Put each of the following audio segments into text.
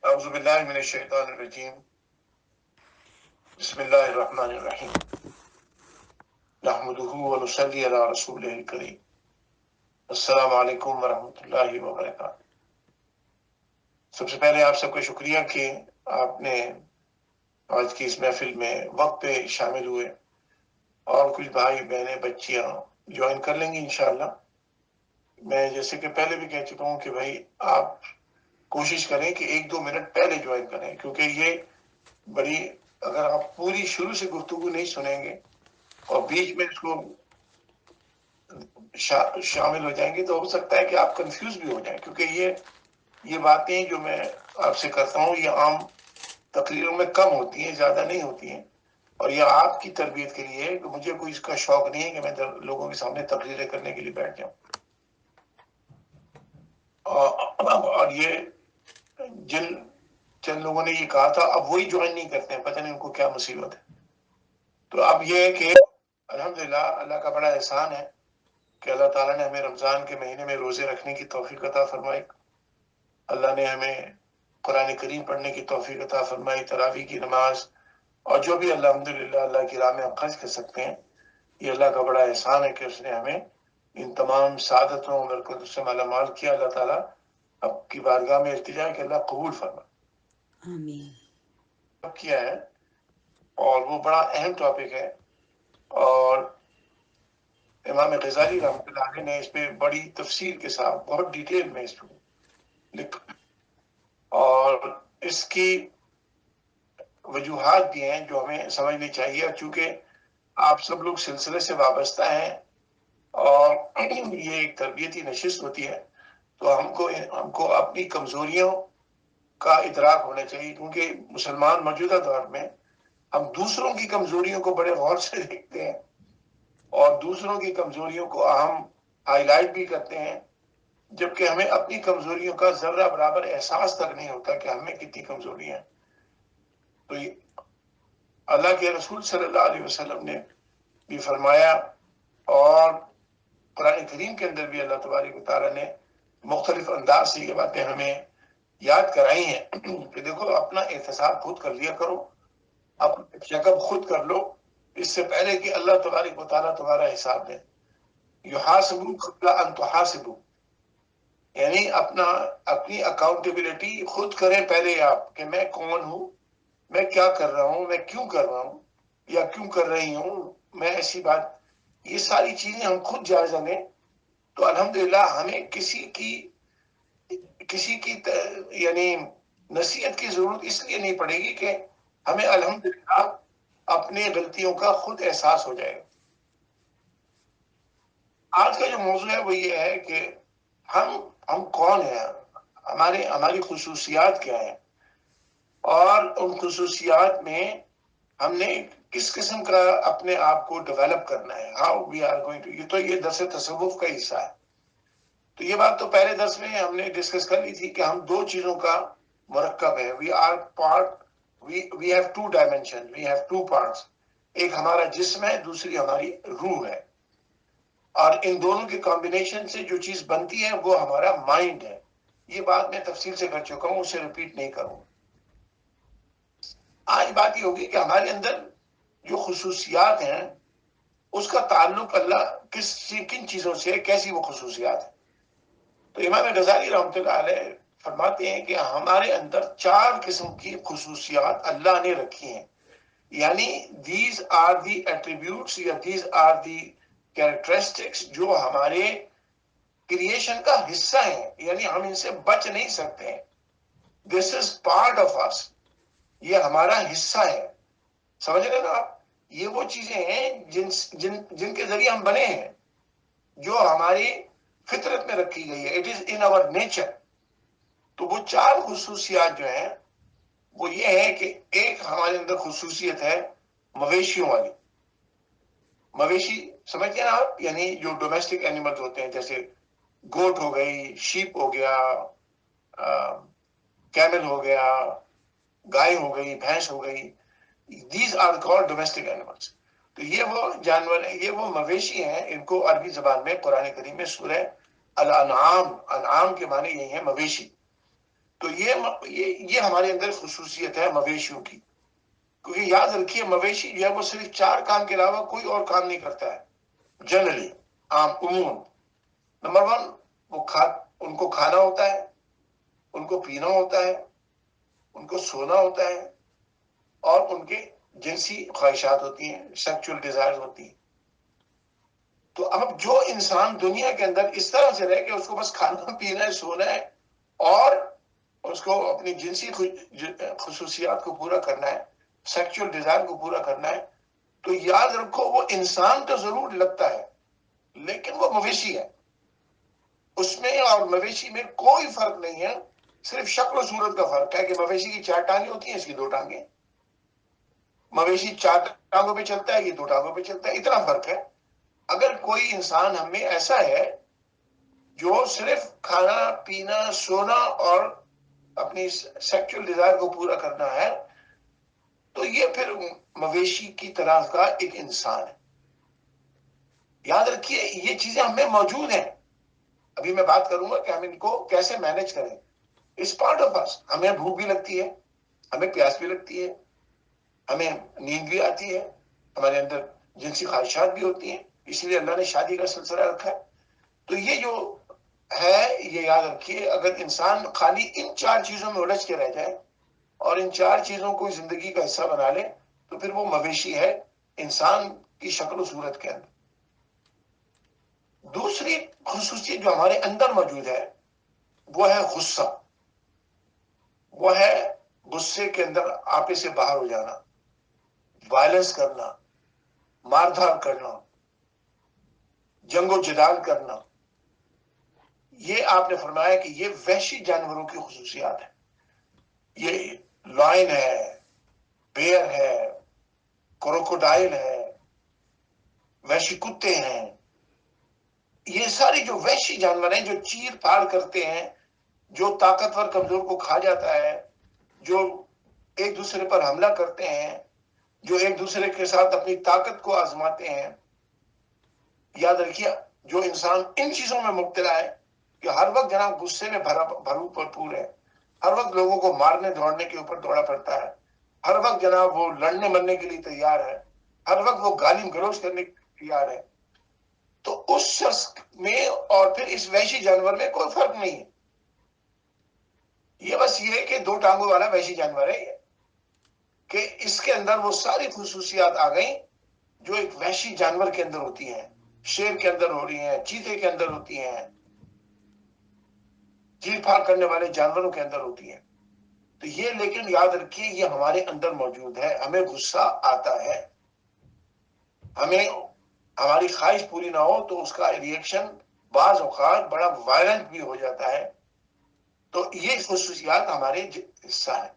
اعوذ باللہ من الشیطان الرجیم بسم اللہ الرحمن الرحیم نحمدہ ونصلی علی رسولہ الکریم السلام علیکم ورحمۃ اللہ وبرکاتہ۔ سب سے پہلے آپ سب کا شکریہ کہ آپ نے آج کی اس محفل میں وقت پہ شامل ہوئے، اور کچھ بھائی بہنیں بچیاں جوائن کر لیں گی انشاءاللہ۔ میں جیسے کہ پہلے بھی کہہ چکا ہوں کہ بھائی آپ کوشش کریں کہ 1-2 منٹ پہلے جوائن کریں، کیونکہ یہ بڑی، اگر آپ پوری شروع سے گفتگو نہیں سنیں گے اور بیچ میں اس کو شامل ہو جائیں گے تو ہو سکتا ہے کہ آپ کنفیوز بھی ہو جائیں، کیونکہ یہ باتیں جو میں آپ سے کرتا ہوں یہ عام تقریروں میں کم ہوتی ہیں، زیادہ نہیں ہوتی ہیں، اور یہ آپ کی تربیت کے لیے ہے کہ مجھے کوئی اس کا شوق نہیں ہے کہ میں لوگوں کے سامنے تقریریں کرنے کے لیے بیٹھ جاؤں۔ اور یہ جن چند لوگوں نے یہ کہا تھا اب وہی جوائن نہیں کرتے ہیں، پتہ نہیں ان کو کیا مصیبت ہے۔ تو اب یہ ہے کہ الحمدللہ اللہ کا بڑا احسان ہے کہ اللہ تعالیٰ نے ہمیں رمضان کے مہینے میں روزے رکھنے کی توفیق عطا فرمائی، اللہ نے ہمیں قرآن کریم پڑھنے کی توفیق عطا فرمائی، تراویح کی نماز، اور جو بھی الحمدللہ اللہ کی راہ میں ہم خرچ کر سکتے ہیں، یہ اللہ کا بڑا احسان ہے کہ اس نے ہمیں ان تمام سعادتوں اور برکتوں سے مالا مال کیا۔ اللہ تعالیٰ اب کی بارگاہ میں التجا ہے کہ اللہ قبول فرما آمین۔ کیا ہے، اور وہ بڑا اہم ٹاپک ہے، اور امام غزالی رحمۃ اللہ علیہ نے اس پہ بڑی تفصیل کے ساتھ بہت ڈیٹیل میں اس کو لکھا، اور اس کی وجوہات بھی ہیں جو ہمیں سمجھنی چاہیے، اور چونکہ آپ سب لوگ سلسلے سے وابستہ ہیں اور یہ ایک تربیتی نشست ہوتی ہے، تو ہم کو اپنی کمزوریوں کا ادراک ہونا چاہیے، کیونکہ مسلمان موجودہ دور میں ہم دوسروں کی کمزوریوں کو بڑے غور سے دیکھتے ہیں اور دوسروں کی کمزوریوں کو ہم ہائی لائٹ بھی کرتے ہیں، جبکہ ہمیں اپنی کمزوریوں کا ذرہ برابر احساس تک نہیں ہوتا کہ ہمیں کتنی کمزوریاں ہیں۔ تو اللہ کے رسول صلی اللہ علیہ وسلم نے بھی فرمایا، اور قرآن کریم کے اندر بھی اللہ تبارک و تعالیٰ نے مختلف انداز سے یہ باتیں ہمیں یاد کرائی ہیں کہ دیکھو اپنا احتساب خود کر لیا کرو، اپنا چیک اپ خود کر لو، اس سے پہلے کہ اللہ تبارک و تعالیٰ تمہارا حساب دے۔ یحاسبو قبل ان تحاسبو، یعنی اپنی اکاؤنٹیبلٹی خود کریں پہلے آپ، کہ میں کون ہوں، میں کیا کر رہا ہوں، میں کیوں کر رہا ہوں یا کیوں کر رہی ہوں، میں ایسی بات، یہ ساری چیزیں ہم خود جائزہ لیں تو الحمدللہ ہمیں کسی کی یعنی نصیحت کی ضرورت اس لیے نہیں پڑے گی کہ ہمیں الحمدللہ اپنے غلطیوں کا خود احساس ہو جائے گا۔ آج کا جو موضوع ہے وہ یہ ہے کہ ہم کون ہیں، ہماری خصوصیات کیا ہیں، اور ان خصوصیات میں ہم نے کس قسم کا اپنے آپ کو ڈیولپ کرنا ہے، how we are going to, یہ درس تصوف کا حصہ ہے۔ تو یہ بات تو پہلے درس میں ہم نے ڈسکس کر لی تھی کہ ہم دو چیزوں کا مرکب ہے، we are part, we have two dimension, we have two parts, ایک ہمارا جسم ہے، دوسری ہماری روح ہے، اور ان دونوں کے کمبینیشن سے جو چیز بنتی ہے وہ ہمارا مائنڈ ہے۔ یہ بات میں تفصیل سے کر چکا ہوں، اسے ریپیٹ نہیں کروں۔ آج بات یہ ہوگی کہ ہمارے اندر جو خصوصیات ہیں اس کا تعلق اللہ کن چیزوں سے، کیسی وہ خصوصیات ہیں۔ تو امام غزالی رحمۃ اللہ علیہ فرماتے ہیں کہ ہمارے اندر 4 قسم کی خصوصیات اللہ نے رکھی ہیں، یعنی دیز آر دی ایٹریبیوٹس یا دیز آر دی کیریکٹرسٹکس جو ہمارے کریشن کا حصہ ہیں، یعنی ہم ان سے بچ نہیں سکتے ہیں۔ دس از پارٹ آف اس، یہ ہمارا حصہ ہے، سمجھ رہے نا آپ؟ یہ وہ چیزیں ہیں جن کے ذریعے ہم بنے ہیں، جو ہماری فطرت میں رکھی گئی ہے، it is in our nature. تو وہ 4 خصوصیات جو ہیں وہ یہ ہے کہ ایک ہمارے اندر خصوصیت ہے مویشیوں والی۔ مویشی سمجھتے ہیں آپ، یعنی جو ڈومیسٹک اینیمل ہوتے ہیں، جیسے گوٹ ہو گئی، شیپ ہو گیا، کیمل ہو گیا، گائے ہو گئی، بھینس ہو گئی، these are called domestic animals. تو یہ وہ جانور ہیں، یہ وہ مویشی ہیں، ان کو عربی زبان میں قرآن کریم میں سورہ الانعام، انعام کے معنی یہی ہیں مویشی۔ تو یہ ہمارے اندر خصوصیت ہے مویشیوں کی. کیونکہ یاد رکھیے مویشی جو ہے وہ صرف 4 کام کے علاوہ کوئی اور کام نہیں کرتا ہے جنرلی، عموماً. نمبر 1، ان کو کھانا ہوتا ہے، ان کو پینا ہوتا ہے، ان کو سونا ہوتا ہے، اور ان کے جنسی خواہشات ہوتی ہیں، سیکچول ڈیزائر ہوتی ہیں. تو اب جو انسان دنیا کے اندر اس طرح سے رہے کہ اس کو بس کھانا پینا ہے، سونا ہے، اور اس کو اپنی جنسی خصوصیات کو پورا کرنا ہے، سیکچول ڈیزائر کو پورا کرنا ہے، تو یاد رکھو وہ انسان تو ضرور لگتا ہے لیکن وہ مویشی ہے. اس میں اور مویشی میں کوئی فرق نہیں ہے، صرف شکل و صورت کا فرق ہے کہ مویشی کی 4 ٹانگیں ہوتی ہیں، اس کی 2 ٹانگیں. مویشی 4 ٹانگوں پہ چلتا ہے، یہ 2 ٹانگوں پہ چلتا ہے، اتنا فرق ہے. اگر کوئی انسان ہم میں ایسا ہے جو صرف کھانا پینا سونا اور اپنی سیکچول ڈیزائر کو پورا کرنا ہے، تو یہ پھر مویشی کی طرح کا ایک انسان ہے. یاد رکھیے یہ چیزیں ہم میں موجود ہیں. ابھی میں بات کروں گا کہ ہم ان کو کیسے مینج کریں. اس پارٹ آف اس، ہمیں بھوک بھی لگتی ہے، ہمیں پیاس بھی لگتی ہے، ہمیں نیند بھی آتی ہے، ہمارے اندر جنسی خواہشات بھی ہوتی ہیں. اس لیے اللہ نے شادی کا سلسلہ رکھا ہے. تو یہ جو ہے یہ یاد رکھیے، اگر انسان خالی ان 4 چیزوں میں الجھ کے رہ جائے اور ان 4 چیزوں کو زندگی کا حصہ بنا لے تو پھر وہ مویشی ہے انسان کی شکل و صورت کے اندر. دوسری خصوصیت جو ہمارے اندر موجود ہے وہ ہے غصہ. وہ ہے غصے کے اندر آپے سے باہر ہو جانا، وائلنس کرنا، مار دھاڑ کرنا، جنگ و جدال کرنا. یہ آپ نے فرمایا کہ یہ وحشی جانوروں کی خصوصیات ہیں. یہ لائن ہے، بیئر ہے، کروکوڈائل ہے، وحشی کتے ہیں. یہ سارے جو وحشی جانور ہیں جو چیر پھاڑ کرتے ہیں، جو طاقتور کمزور کو کھا جاتا ہے، جو ایک دوسرے پر حملہ کرتے ہیں، جو ایک دوسرے کے ساتھ اپنی طاقت کو آزماتے ہیں. یاد رکھیے جو انسان ان چیزوں میں مبتلا ہے کہ ہر وقت جناب غصے میں بھرپور ہے، ہر وقت لوگوں کو مارنے دوڑنے کے اوپر دوڑا پڑتا ہے، ہر وقت جناب وہ لڑنے مرنے کے لیے تیار ہے، ہر وقت وہ گالی گلوچ کرنے کے لیے تیار ہے، تو اس شخص میں اور پھر اس وحشی جانور میں کوئی فرق نہیں ہے. یہ بس یہ ہے کہ 2 ٹانگوں والا وحشی جانور ہے کہ اس کے اندر وہ ساری خصوصیات آ گئیں جو ایک وحشی جانور کے اندر ہوتی ہیں، شیر کے اندر ہو رہی ہیں، چیتے کے اندر ہوتی ہیں، چیر پھاڑ کرنے والے جانوروں کے اندر ہوتی ہیں. تو یہ لیکن یاد رکھیے یہ ہمارے اندر موجود ہے. ہمیں غصہ آتا ہے، ہمیں ہماری خواہش پوری نہ ہو تو اس کا ریئیکشن بعض اوقات بڑا وائلنٹ بھی ہو جاتا ہے. تو یہ خصوصیات ہمارے حصہ ہے.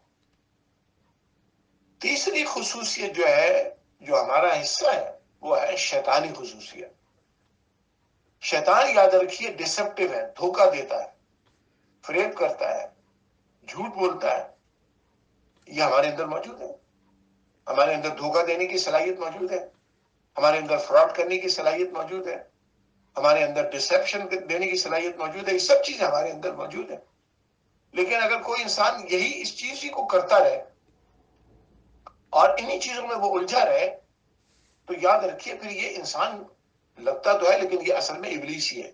تیسری خصوصیت جو ہے جو ہمارا حصہ ہے وہ ہے شیطانی خصوصیت. شیطان یاد رکھیے ڈسپٹیو ہے، دھوکہ دیتا ہے، فریب کرتا ہے، جھوٹ بولتا ہے. یہ ہمارے اندر موجود ہے. ہمارے اندر دھوکہ دینے کی صلاحیت موجود ہے، ہمارے اندر فراڈ کرنے کی صلاحیت موجود ہے، ہمارے اندر ڈسپشن دینے کی صلاحیت موجود ہے. یہ سب چیزیں ہمارے اندر موجود ہیں. لیکن اگر کوئی انسان یہی اس چیز ہی کو کرتا رہے اور انہی چیزوں میں وہ الجھا رہے تو یاد رکھیے پھر یہ انسان لگتا تو ہے لیکن یہ اصل میں ابلیس ہی ہے.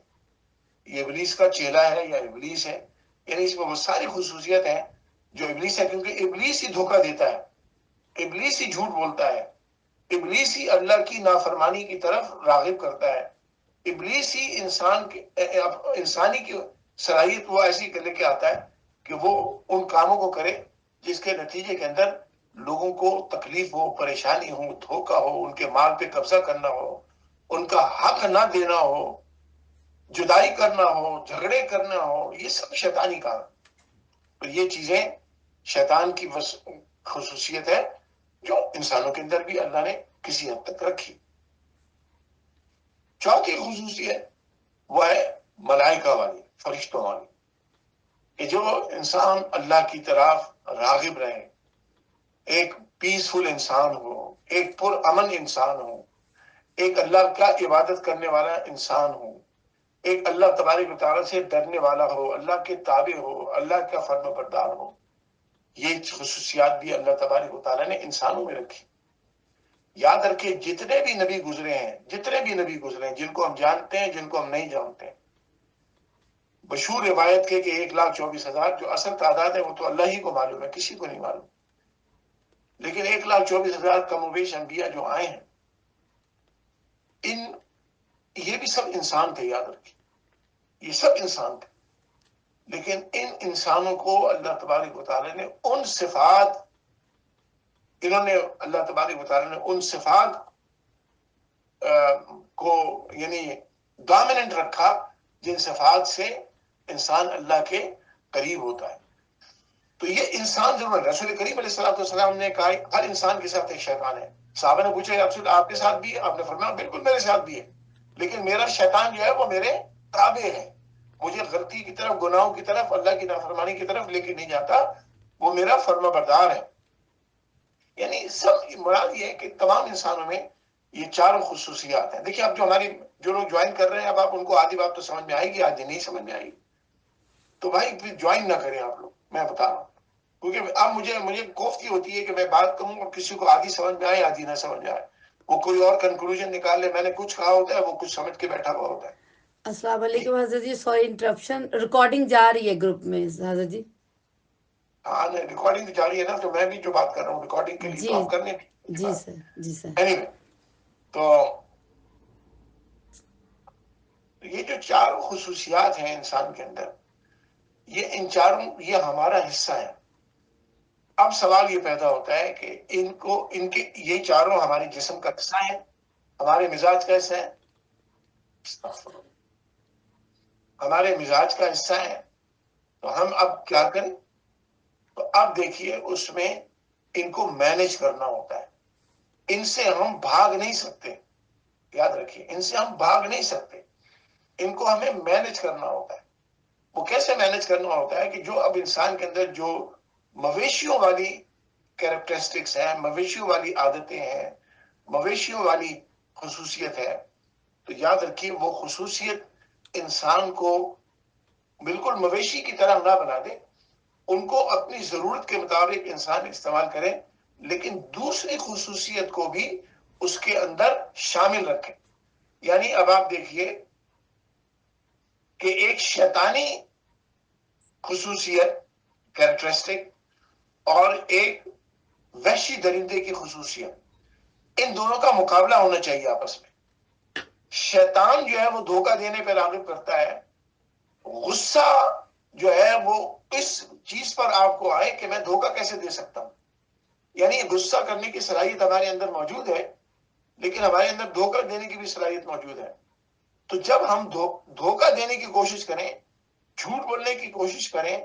یہ ابلیس کا چیلا ہے یا ابلیس ہے. یعنی اس میں وہ ساری خصوصیت ہیں جو ابلیس ہے، کیونکہ ابلیس ہی دھوکہ دیتا ہے، ابلیس ہی جھوٹ بولتا ہے، ابلیس ہی اللہ کی نافرمانی کی طرف راغب کرتا ہے. ابلیس ہی انسانی کی صلاحیت وہ ایسی لے کے آتا ہے کہ وہ ان کاموں کو کرے جس کے نتیجے کے اندر لوگوں کو تکلیف ہو، پریشانی ہو، دھوکہ ہو، ان کے مال پہ قبضہ کرنا ہو، ان کا حق نہ دینا ہو، جدائی کرنا ہو، جھگڑے کرنا ہو. یہ سب شیطانی کام. تو یہ چیزیں شیطان کی خصوصیت ہے جو انسانوں کے اندر بھی اللہ نے کسی حد تک رکھی. چوتھی خصوصیت وہ ہے ملائکہ والی، فرشتوں والی، کہ جو انسان اللہ کی طرف راغب رہے، ایک پیسفل انسان ہو، ایک پر امن انسان ہو، ایک اللہ کا عبادت کرنے والا انسان ہو، ایک اللہ تبارک و تعالیٰ سے ڈرنے والا ہو، اللہ کے تابع ہو، اللہ کا فرما بردار ہو. یہ خصوصیات بھی اللہ تبارک و تعالیٰ نے انسانوں میں رکھی. یاد رکھیے جتنے بھی نبی گزرے ہیں، جن کو ہم جانتے ہیں، جن کو ہم نہیں جانتے ہیں، مشہور روایت کے کہ 1,24,000 جو اصل تعداد ہے وہ تو اللہ ہی کو معلوم ہے، کسی کو نہیں معلوم. لیکن 1,24,000 کم و بیش انبیاء جو آئے ہیں، یہ بھی سب انسان تھے. یاد رکھیے یہ سب انسان تھے، لیکن ان انسانوں کو اللہ تبارک و تعالیٰ نے ان صفات کو یعنی ڈومیننٹ رکھا جن صفات سے انسان اللہ کے قریب ہوتا ہے. تو یہ انسان ضرور ہے. رسول کریم علیہ السلام نے کہا ہر انسان کے ساتھ ایک شیطان ہے. صحابہ نے پوچھا آپ کے ساتھ بھی ہے؟ آپ نے فرمایا بالکل میرے ساتھ بھی ہے، لیکن میرا شیطان جو ہے وہ میرے تابع ہے، مجھے غلطی کی طرف، گناہوں کی طرف، اللہ کی نافرمانی کی طرف لے کے نہیں جاتا، وہ میرا فرما بردار ہے. یعنی سب مراد یہ ہے کہ تمام انسانوں میں یہ چاروں خصوصیات ہیں. دیکھیے اب جو لوگ جوائن کر رہے ہیں، اب آپ ان کو آدھی بات تو سمجھ میں آئے گی، آدھی نہیں سمجھ میں آئے گی. تو بھائی پھر جوائن نہ کریں آپ لوگ، میں بتا رہا ہوں. کیونکہ اب مجھے کوفتی ہوتی ہے کہ میں بات کروں اور کسی کو آدھی سمجھ میں آئے، آدھی نہ سمجھ میں آئے، وہ کوئی اور کنکلوژن نکال لے. میں نے کچھ کہا ہوتا ہے، وہ کچھ سمجھ کے بیٹھا ہوا ہوتا ہے. السلام علیکم حضرت جی، سوری انٹرپشن، ریکارڈنگ جا رہی ہے گروپ میں حضرت جی. ہاں ریکارڈنگ جاری ہے نا، تو میں بھی جو بات کر رہا ہوں ریکارڈنگ کے لیے جی تو آپ کرنے جی سر، جی سر. anyway, تو یہ جو چار خصوصیات ہیں انسان کے اندر، یہ ہمارا حصہ ہے. اب سوال یہ پیدا ہوتا ہے کہ ان کے یہ چاروں ہمارے جسم کا حصہ ہے، ہمارے مزاج کا حصہ ہے، ہمارے مزاج کا حصہ ہے. تو ہم اب کیا کریں؟ تو اب دیکھیے اس میں ان کو مینج کرنا ہوتا ہے. ان سے ہم بھاگ نہیں سکتے. یاد رکھیے ان سے ہم بھاگ نہیں سکتے، ان کو ہمیں مینج کرنا ہوتا ہے. وہ کیسے مینج کرنا ہوتا ہے کہ جو اب انسان کے اندر جو مویشیوں والی کیریکٹرسٹکس ہیں، مویشیوں والی عادتیں ہیں، مویشیوں والی خصوصیت ہے، تو یاد رکھیے وہ خصوصیت انسان کو بالکل مویشی کی طرح نہ بنا دے. ان کو اپنی ضرورت کے مطابق انسان استعمال کرے، لیکن دوسری خصوصیت کو بھی اس کے اندر شامل رکھے. یعنی اب آپ دیکھیے کہ ایک شیطانی خصوصیت کیریکٹرسٹک اور ایک وحشی درندے کی خصوصیت، ان دونوں کا مقابلہ ہونا چاہیے آپس میں. شیطان جو ہے وہ دھوکہ دینے پہ راغب کرتا ہے. غصہ جو ہے وہ اس چیز پر آپ کو آئے کہ میں دھوکہ کیسے دے سکتا ہوں. یعنی غصہ کرنے کی صلاحیت ہمارے اندر موجود ہے، لیکن ہمارے اندر دھوکہ دینے کی بھی صلاحیت موجود ہے. تو جب ہم دھوکہ دینے کی کوشش کریں، جھوٹ بولنے کی کوشش کریں،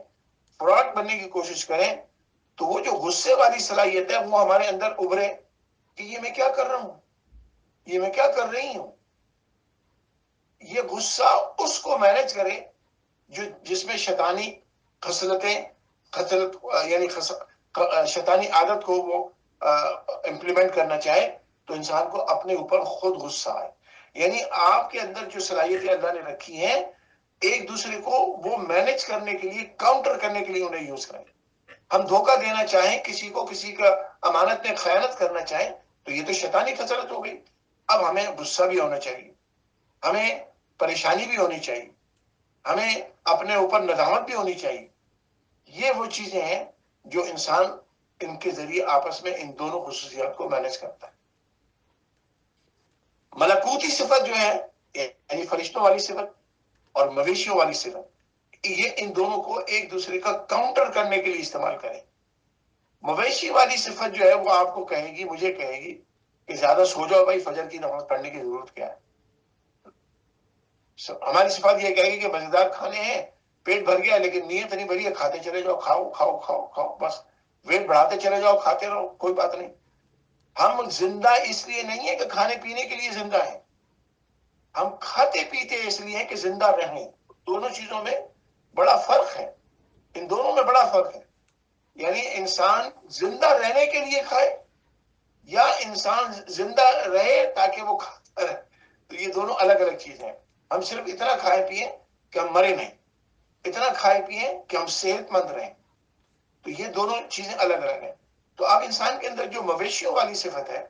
فراڈ بننے کی کوشش کریں، تو وہ جو غصے والی صلاحیت ہے وہ ہمارے اندر ابھرے کہ یہ میں کیا کر رہا ہوں، یہ میں کیا کر رہی ہوں. یہ غصہ اس کو مینج کرے جس میں شیطانی یعنی شیطانی عادت کو وہ امپلیمنٹ کرنا چاہے، تو انسان کو اپنے اوپر خود غصہ آئے. یعنی آپ کے اندر جو صلاحیتیں اللہ نے رکھی ہیں، ایک دوسرے کو وہ مینج کرنے کے لیے، کاؤنٹر کرنے کے لیے انہیں یوز کریں. ہم دھوکہ دینا چاہیں کسی کو، کسی کا امانت میں خیانت کرنا چاہیں، تو یہ تو شیطانی خسارت ہو گئی. اب ہمیں غصہ بھی ہونا چاہیے، ہمیں پریشانی بھی ہونی چاہیے، ہمیں اپنے اوپر ندامت بھی ہونی چاہیے. یہ وہ چیزیں ہیں جو انسان ان کے ذریعے آپس میں ان دونوں خصوصیات کو مینج کرتا ہے. ملکوتی صفت جو ہے یعنی فرشتوں والی صفت اور مویشیوں والی صفت، یہ ان دونوں کو ایک دوسرے کا کاؤنٹر کرنے کے لیے استعمال کریں. مویشی والی صفت جو ہے وہ آپ کو کہے گی، مجھے کہے گی کہ زیادہ سو جاؤ بھائی، فجر کی نماز پڑھنے کی ضرورت کیا ہے. ہماری صفات یہ کہے گی کہ مزیدار کھانے ہیں، پیٹ بھر گیا لیکن نیت نہیں بھری ہے، کھاتے چلے جاؤ، کھاؤ کھاؤ کھاؤ کھاؤ، بس ویٹ بڑھاتے چلے جاؤ، کھاتے رہو، کوئی بات نہیں. ہم زندہ اس لیے نہیں ہے کہ کھانے پینے کے لیے زندہ ہیں، ہم کھاتے پیتے اس لیے کہ زندہ رہیں. دونوں چیزوں میں بڑا فرق ہے، ان دونوں میں بڑا فرق ہے. یعنی انسان زندہ رہنے کے لیے کھائے یا انسان زندہ رہے تاکہ وہ کھاتا رہے، تو یہ دونوں الگ الگ چیزیں ہیں. ہم صرف اتنا کھائے پیئیں کہ ہم مرے نہیں، اتنا کھائے پیئیں کہ ہم صحت مند رہیں. تو یہ دونوں چیزیں الگ الگ ہیں. تو اب انسان کے اندر جو مویشیوں والی صفت ہے،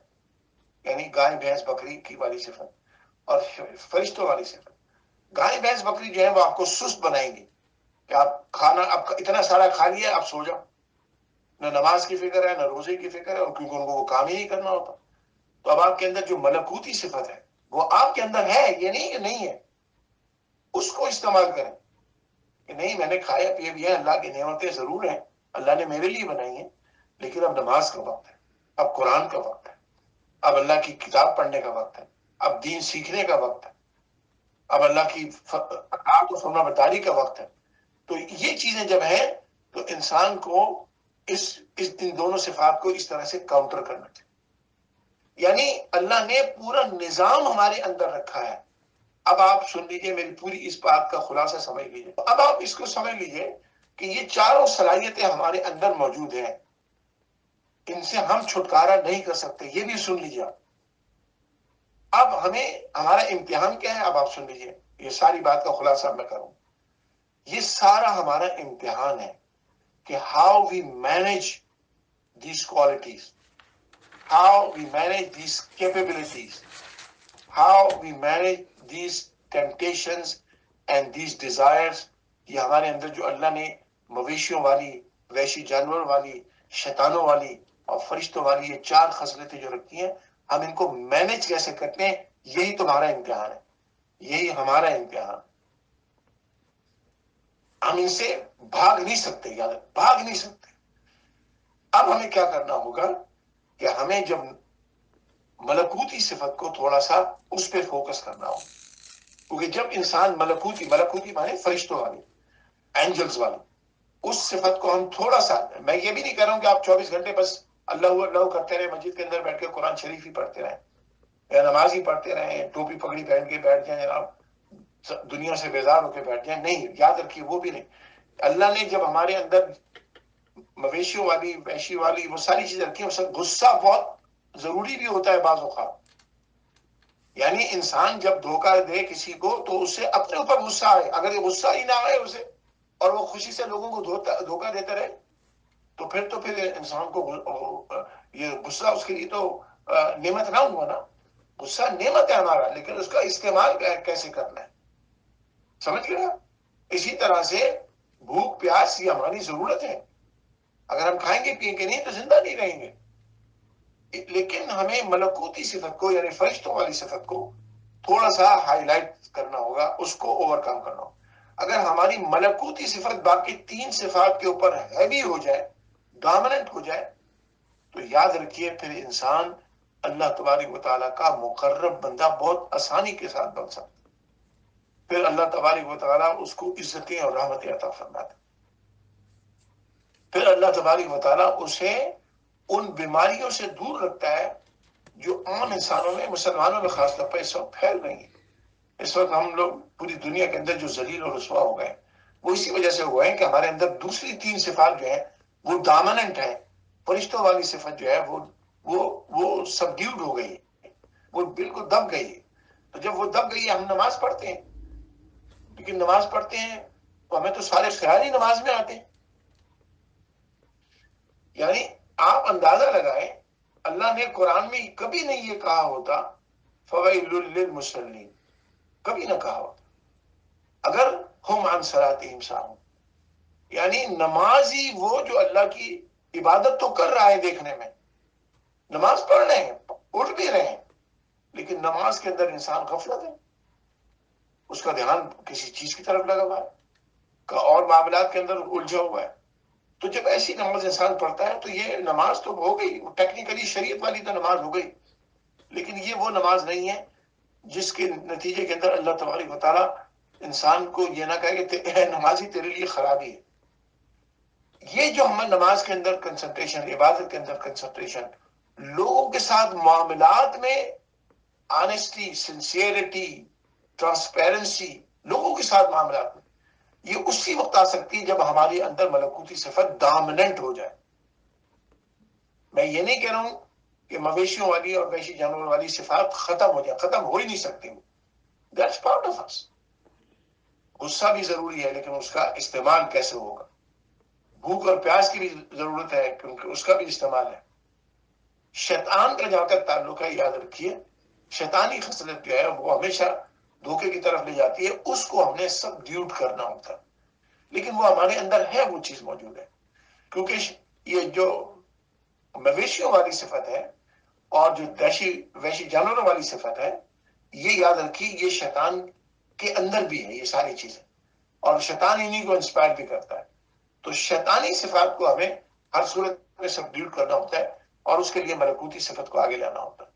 یعنی گائے بھینس بکری کی والی صفت اور فرشتوں والی صفت، گائے بھینس بکری جو ہے وہ آپ کو سست بنائیں گی کہ آپ کھانا اب اتنا سارا کھا لیا، آپ سو جاؤ، نہ نماز کی فکر ہے نہ روزے کی فکر ہے، اور کیونکہ ان کو وہ کام ہی نہیں کرنا ہوتا. تو اب آپ کے اندر جو ملکوتی صفت ہے وہ آپ کے اندر ہے، یہ نہیں کہ نہیں ہے. اس کو استعمال کریں کہ نہیں، میں نے کھایا پیے بھی ہے، اللہ کی نعمتیں ضرور ہیں، اللہ نے میرے لیے بنائی ہیں، لیکن اب نماز کا وقت ہے، اب قرآن کا وقت ہے، اب اللہ کی کتاب پڑھنے کا وقت ہے، اب دین سیکھنے کا وقت ہے، اب اللہ کی اطاعت و فرما برداری کا وقت ہے. تو یہ چیزیں جب ہیں تو انسان کو ان دونوں صفات کو اس طرح سے کاؤنٹر کرنا چاہیے. یعنی اللہ نے پورا نظام ہمارے اندر رکھا ہے. اب آپ سن لیجئے، میری پوری اس بات کا خلاصہ سمجھ لیجئے. اب آپ اس کو سمجھ لیجئے کہ یہ چاروں صلاحیتیں ہمارے اندر موجود ہیں، ان سے ہم چھٹکارا نہیں کر سکتے. یہ بھی سن لیجئے آپ. اب ہمیں ہمارا امتحان کیا ہے، اب آپ سن لیجئے، یہ ساری بات کا خلاصہ میں کروں. یہ سارا ہمارا امتحان ہے کہ how we manage these qualities, how we manage these capabilities, how we manage these temptations and these desires. یہ ہمارے اندر جو اللہ نے مویشیوں والی، وحشی جانور والی، شیطانوں والی اور فرشتوں والی یہ چار خصلتیں جو رکھی ہیں، ہم ان کو مینج کیسے کرتے ہیں، یہی تمہارا امتحان ہے، یہی ہمارا امتحان. ہم ان سے بھاگ نہیں سکتے، یاد بھاگ نہیں سکتے. اب ہمیں کیا کرنا ہوگا کہ ہمیں جب ملکوتی صفت کو تھوڑا سا اس پہ فوکس کرنا ہو، کیونکہ جب انسان ملکوتی مانے فرشتوں والی، اینجلز والی، اس صفت کو ہم تھوڑا سا، میں یہ بھی نہیں کہہ رہا ہوں کہ آپ 24 گھنٹے بس اللہ اللہ کرتے رہے، مسجد کے اندر بیٹھ کے قرآن شریف ہی پڑھتے رہیں یا نماز ہی پڑھتے رہیں، ٹوپی پگڑی پہن کے بیٹھ جائیں جناب، دنیا سے بیزار ہو کے بیٹھ جائیں. نہیں، یاد رکھیے وہ بھی نہیں. اللہ نے جب ہمارے اندر مویشیوں والی، وحشی والی وہ ساری چیزیں رکھی ہیں، غصہ بہت ضروری بھی ہوتا ہے بعض اوقات. یعنی انسان جب دھوکہ دے کسی کو تو اس سے اپنے اوپر غصہ آئے، اگر یہ غصہ ہی نہ آئے اسے اور وہ خوشی سے لوگوں کو دھوکہ دیتا رہے تو پھر انسان کو یہ غصہ اس کے لیے تو نعمت نہ ہوا نا. غصہ نعمت ہے ہمارا، لیکن اس کا استعمال کیسے کرنا ہے، سمجھ گئے؟ اسی طرح سے بھوک پیاس یہ ہماری ضرورت ہے. اگر ہم کھائیں گے پیئیں گے نہیں تو زندہ نہیں رہیں گے. لیکن ہمیں ملکوتی صفت کو یعنی فرشتوں والی صفت کو تھوڑا سا ہائی لائٹ کرنا ہوگا، اس کو اوور کم کرنا ہوگا. اگر ہماری ملکوتی صفت باقی تین صفات کے اوپر ہیوی ہو جائے، ڈومیننٹ ہو جائے، تو یاد رکھیے پھر انسان اللہ تبارک و تعالیٰ کا مقرب بندہ بہت آسانی کے ساتھ بن سکتا. پھر اللہ تبارک و تعالیٰ اس کو عزتیں اور رحمتیں عطا فرماتا. پھر اللہ تبارک و تعالیٰ اسے ان بیماریوں سے دور رکھتا ہے جو عام انسانوں میں، مسلمانوں میں خاص طور پر اس وقت پھیل رہی ہیں. اس وقت ہم لوگ پوری دنیا کے اندر جو ذلیل اور رسوا ہو گئے، وہ اسی وجہ سے ہوا ہے کہ ہمارے اندر دوسری تین صفات جو ہیں وہ ڈومیننٹ ہے. فرشتوں والی صفت جو ہے وہ سبڈیوڈ ہو گئی ہے، وہ بالکل دب گئی ہے. تو جب وہ دب گئی ہے، ہم نماز پڑھتے ہیں، لیکن نماز پڑھتے ہیں تو ہمیں تو سارے خیال ہی نماز میں آتے ہیں. یعنی آپ اندازہ لگائیں، اللہ نے قرآن میں کبھی نہیں یہ کہا ہوتا فویل للمصلین، کبھی نہ کہا ہوتا. اگر ہم عن صلاتہم ساہون، یعنی نمازی وہ جو اللہ کی عبادت تو کر رہا ہے، دیکھنے میں نماز پڑھ رہے ہیں، اٹھ بھی رہے ہیں، لیکن نماز کے اندر انسان غفلت ہے، اس کا دھیان کسی چیز کی طرف لگا ہوا ہے اور معاملات کے اندر الجھا ہوا ہے. تو جب ایسی نماز انسان پڑھتا ہے تو یہ نماز تو ہو گئی، ٹیکنیکلی شریعت والی تو نماز ہو گئی، لیکن یہ وہ نماز نہیں ہے جس کے نتیجے کے اندر اللہ تبارک و تعالیٰ انسان کو یہ نہ کہے کہ نمازی تیرے لیے خرابی ہے. یہ جو ہمیں نماز کے اندر کنسنٹریشن، عبادت کے اندر کنسنٹریشن، لوگوں کے ساتھ معاملات میں آنیسٹی، سنسیئرٹی، ٹرانسپیرنسی، لوگوں کے ساتھ معاملات میں، یہ اسی وقت آ سکتی ہے جب ہمارے اندر ملکوتی صفت ڈومیننٹ ہو جائے. میں یہ نہیں کہہ رہا ہوں کہ مویشیوں والی اور وحشی جانور والی صفات ختم ہو جائے، ختم ہو ہی نہیں سکتی. دیٹس پارٹ آف اس. غصہ بھی ضروری ہے لیکن اس کا استعمال کیسے ہوگا. بھوک اور پیاس کی بھی ضرورت ہے کیونکہ اس کا بھی استعمال ہے. شیطان کا جہاں تک تعلق ہے یاد رکھیے شیطانی خصلت جو ہے وہ ہمیشہ دھوکے کی طرف لے جاتی ہے. اس کو ہم نے سب ڈیوٹ کرنا ہوتا ہے لیکن وہ ہمارے اندر ہے, وہ چیز موجود ہے. کیونکہ یہ جو مویشیوں والی صفت ہے اور جو وحشی جانوروں والی صفت ہے یہ یاد رکھیے یہ شیطان کے اندر بھی ہے یہ ساری چیزیں, اور شیطان انہیں کو انسپائر بھی کرتا ہے. تو شیطانی صفات کو ہمیں ہر صورت میں سبڈیوٹ کرنا ہوتا ہے اور اس کے لیے ملکوتی صفت کو آگے لانا ہوتا ہے.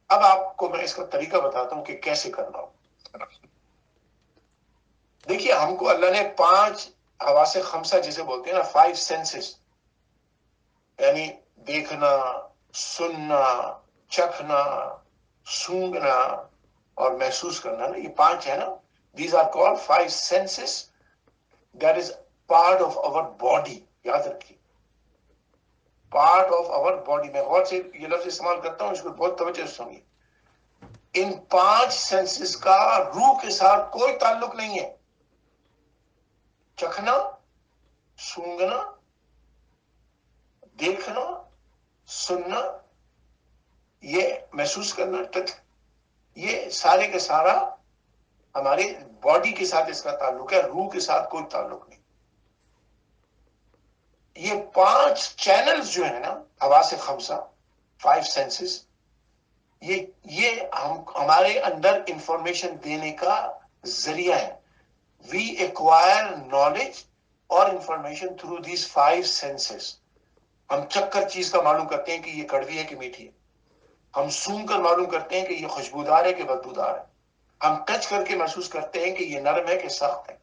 اب آپ کو میں اس کا طریقہ بتاتا ہوں کہ کیسے کرنا ہو. دیکھیے ہم کو اللہ نے 5 حواس خمسہ جسے بولتے ہیں نا 5 سینسز, یعنی دیکھنا, سننا, چکھنا, سونگنا اور محسوس کرنا نا, یہ 5 ہے نا. These are called 5 senses that is part of our body. یاد رکھیے پارٹ آف آور باڈی. میں غور سے یہ لفظ استعمال کرتا ہوں, اس کو بہت توجہ سے سنیے. ان 5 سینسز کا روح کے ساتھ کوئی تعلق نہیں ہے. چکھنا, سونگنا, دیکھنا, سننا, یہ محسوس کرنا, یہ سارے کے سارا ہمارے باڈی کے ساتھ اس کا تعلق ہے, روح کے ساتھ کوئی تعلق نہیں. یہ 5 چینلز جو ہیں نا حواس خمسہ 5 سینسز, یہ ہمارے اندر انفارمیشن دینے کا ذریعہ ہے. وی ایکوائر نالج اور انفارمیشن تھرو دیز 5 سینسز. ہم چکھ کر چیز کا معلوم کرتے ہیں کہ یہ کڑوی ہے کہ میٹھی ہے. ہم سونگ کر معلوم کرتے ہیں کہ یہ خوشبودار ہے کہ بدبودار ہے. ہم ٹچ کر کے محسوس کرتے ہیں کہ یہ نرم ہے کہ سخت ہے.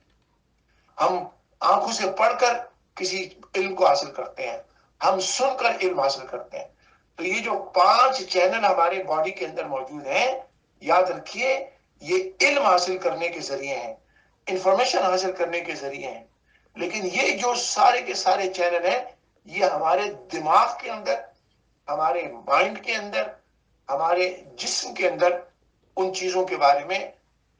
ہم آنکھوں سے پڑھ کر کسی علم کو حاصل کرتے ہیں, ہم سن کر علم حاصل کرتے ہیں. تو یہ جو 5 چینل ہمارے باڈی کے اندر موجود ہیں یاد رکھیے یہ علم حاصل کرنے کے ذریعے ہیں, انفارمیشن حاصل کرنے کے ذریعے ہیں. لیکن یہ جو سارے کے سارے چینل ہیں یہ ہمارے دماغ کے اندر, ہمارے مائنڈ کے اندر, ہمارے جسم کے اندر ان چیزوں کے بارے میں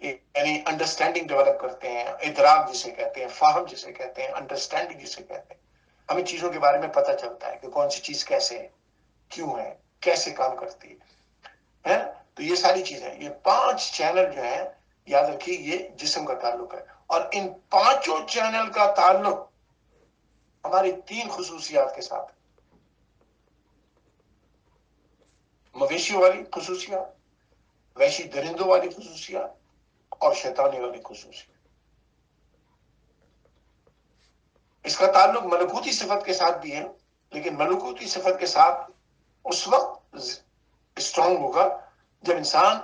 یعنی انڈرسٹینڈنگ ڈیولپ کرتے ہیں. ادراک جسے کہتے ہیں, فہم جسے کہتے ہیں, انڈرسٹینڈنگ جسے کہتے ہیں. ہمیں چیزوں کے بارے میں پتہ چلتا ہے کہ کون سی چیز کیسے ہے, کیوں ہے, کیسے کام کرتی ہے. تو یہ ساری چیزیں, یہ 5 چینل جو ہیں یاد رکھیے یہ جسم کا تعلق ہے. اور ان 5 چینل کا تعلق ہماری 3 خصوصیات کے ساتھ, مویشیوں والی خصوصیات, وحشی درندوں والی خصوصیات اور شیطانی والی خصوصیات. اس کا تعلق ملکوتی صفت کے ساتھ بھی ہے لیکن ملکوتی صفت کے ساتھ اس وقت اسٹرانگ ہوگا جب انسان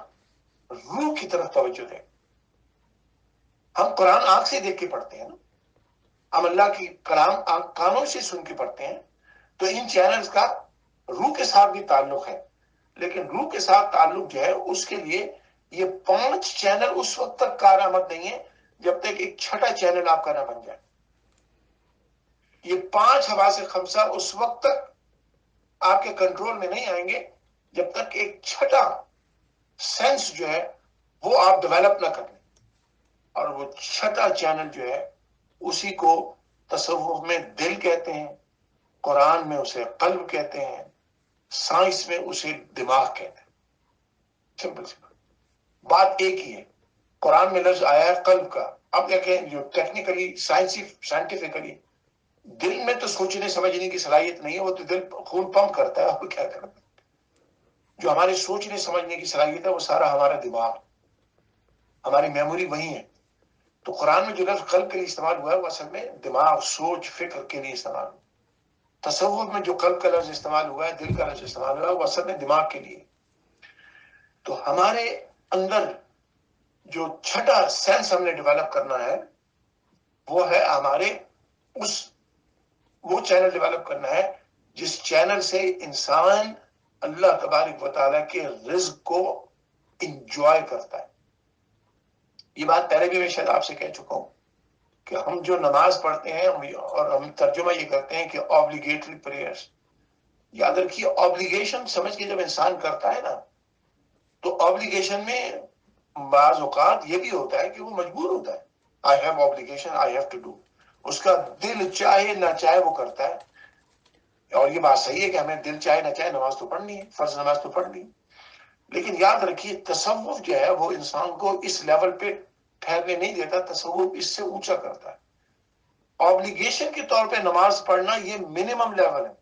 روح کی طرف توجہ دے. ہم قرآن آنکھ سے دیکھ کے پڑھتے ہیں نا, ہم اللہ کی کلام کانوں سے سن کے پڑھتے ہیں. تو ان چینلز کا روح کے ساتھ بھی تعلق ہے لیکن روح کے ساتھ تعلق جو ہے اس کے لیے یہ 5 چینل اس وقت تک کارآمد نہیں ہے جب تک ایک چھٹا چینل آپ کا نہ بن جائے. یہ 5 حواس خمسہ اس وقت تک آپ کے کنٹرول میں نہیں آئیں گے جب تک ایک چھٹا سینس جو ہے وہ آپ ڈیولپ نہ کریں. اور وہ چھٹا چینل جو ہے اسی کو تصوف میں دل کہتے ہیں, قرآن میں اسے قلب کہتے ہیں, سائنس میں اسے دماغ کہتے ہیں. سمپل سمپل بات ایک ہی ہے. قرآن میں لفظ آیا ہے قلب کا. اب دیکھیں جو ٹیکنیکلی سائنٹیفکلی دل میں تو سوچنے سمجھنے کی صلاحیت نہیں ہے, وہ تو دل خون پمپ کرتا ہے, وہ کیا کرتا ہے. جو ہمارے سوچنے سمجھنے کی صلاحیت ہے وہ سارا ہمارا دماغ, ہماری میموری وہی ہے. تو قرآن میں جو لفظ قلب کے لیے استعمال ہوا ہے وہ اصل میں دماغ, سوچ, فکر کے لیے استعمال ہوا. تصوف میں جو قلب کا لفظ استعمال ہوا ہے, دل کا لفظ استعمال ہوا ہے, وہ اصل میں دماغ کے لیے. تو ہمارے اندر جو چھٹا سینس ہم نے ڈیولپ کرنا ہے وہ ہے ہمارے وہ چینل ڈیولپ کرنا ہے جس چینل سے انسان اللہ تبارک و تعالیٰ کے رزق کو انجوائے کرتا ہے. یہ بات پہلے بھی میں شاید آپ سے کہہ چکا ہوں کہ ہم جو نماز پڑھتے ہیں اور ہم ترجمہ یہ کرتے ہیں کہ obligatory prayers, یاد رکھیے obligation سمجھ کے جب انسان کرتا ہے نا تو obligation میں بعض اوقات یہ بھی ہوتا ہے کہ وہ مجبور ہوتا ہے. I have obligation, I have to do. اس کا دل چاہے نہ چاہے وہ کرتا ہے. اور یہ بات صحیح ہے کہ ہمیں دل چاہے نہ چاہے نماز تو پڑھنی ہے, فرض نماز تو پڑھنی ہے. لیکن یاد رکھیے تصوف جو ہے وہ انسان کو اس لیول پہ ٹھہرنے نہیں دیتا, تصوف اس سے اونچا کرتا ہے. آبلیگیشن کے طور پہ نماز پڑھنا یہ منیمم لیول ہے,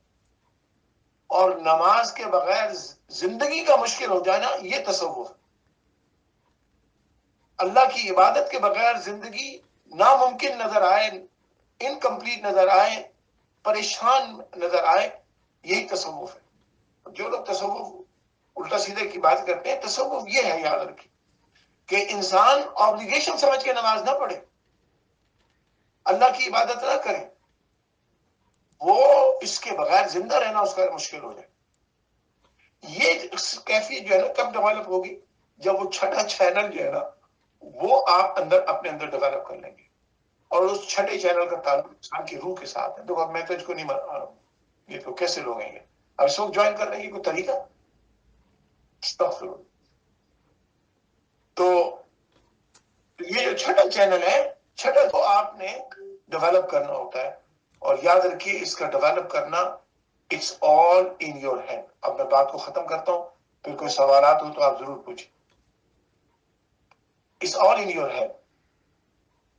اور نماز کے بغیر زندگی کا مشکل ہو جانا یہ تصوف ہے. اللہ کی عبادت کے بغیر زندگی ناممکن نظر آئے, انکمپلیٹ نظر آئے, پریشان نظر آئے, یہی تصوف ہے. جو لوگ تصوف الٹا سیدھے کی بات کرتے ہیں, تصوف یہ ہے, یاد رکھیں کہ انسان آبلیگیشن سمجھ کے نماز نہ پڑھے, اللہ کی عبادت نہ کرے, وہ اس کے بغیر زندہ رہنا اس کا مشکل ہو جائے. یہ کیفیت جو ہے نا کب ڈیولپ ہوگی؟ جب وہ چھٹا چینل جو ہے نا وہ آپ اپنے اندر ڈیولپ کر لیں گے, اور اس چھٹے چینل کا تعلق انسان کی روح کے ساتھ ہے. دیکھو میں تو اس کو نہیں, یہ تو کیسے لوگ ہیں یہ اب اس وقت جوائن کر رہے ہیں, یہ کوئی طریقہ؟ استغفر. تو یہ جو چھٹا چینل ہے, چھٹا تو آپ نے ڈیولپ کرنا ہوتا ہے. اور یاد رکھیے اس کا ڈیولپ کرنا it's all in your hand. اب میں بات کو ختم کرتا ہوں, پھر کوئی سوالات ہو تو آپ ضرور پوچھیں. It's all in your hand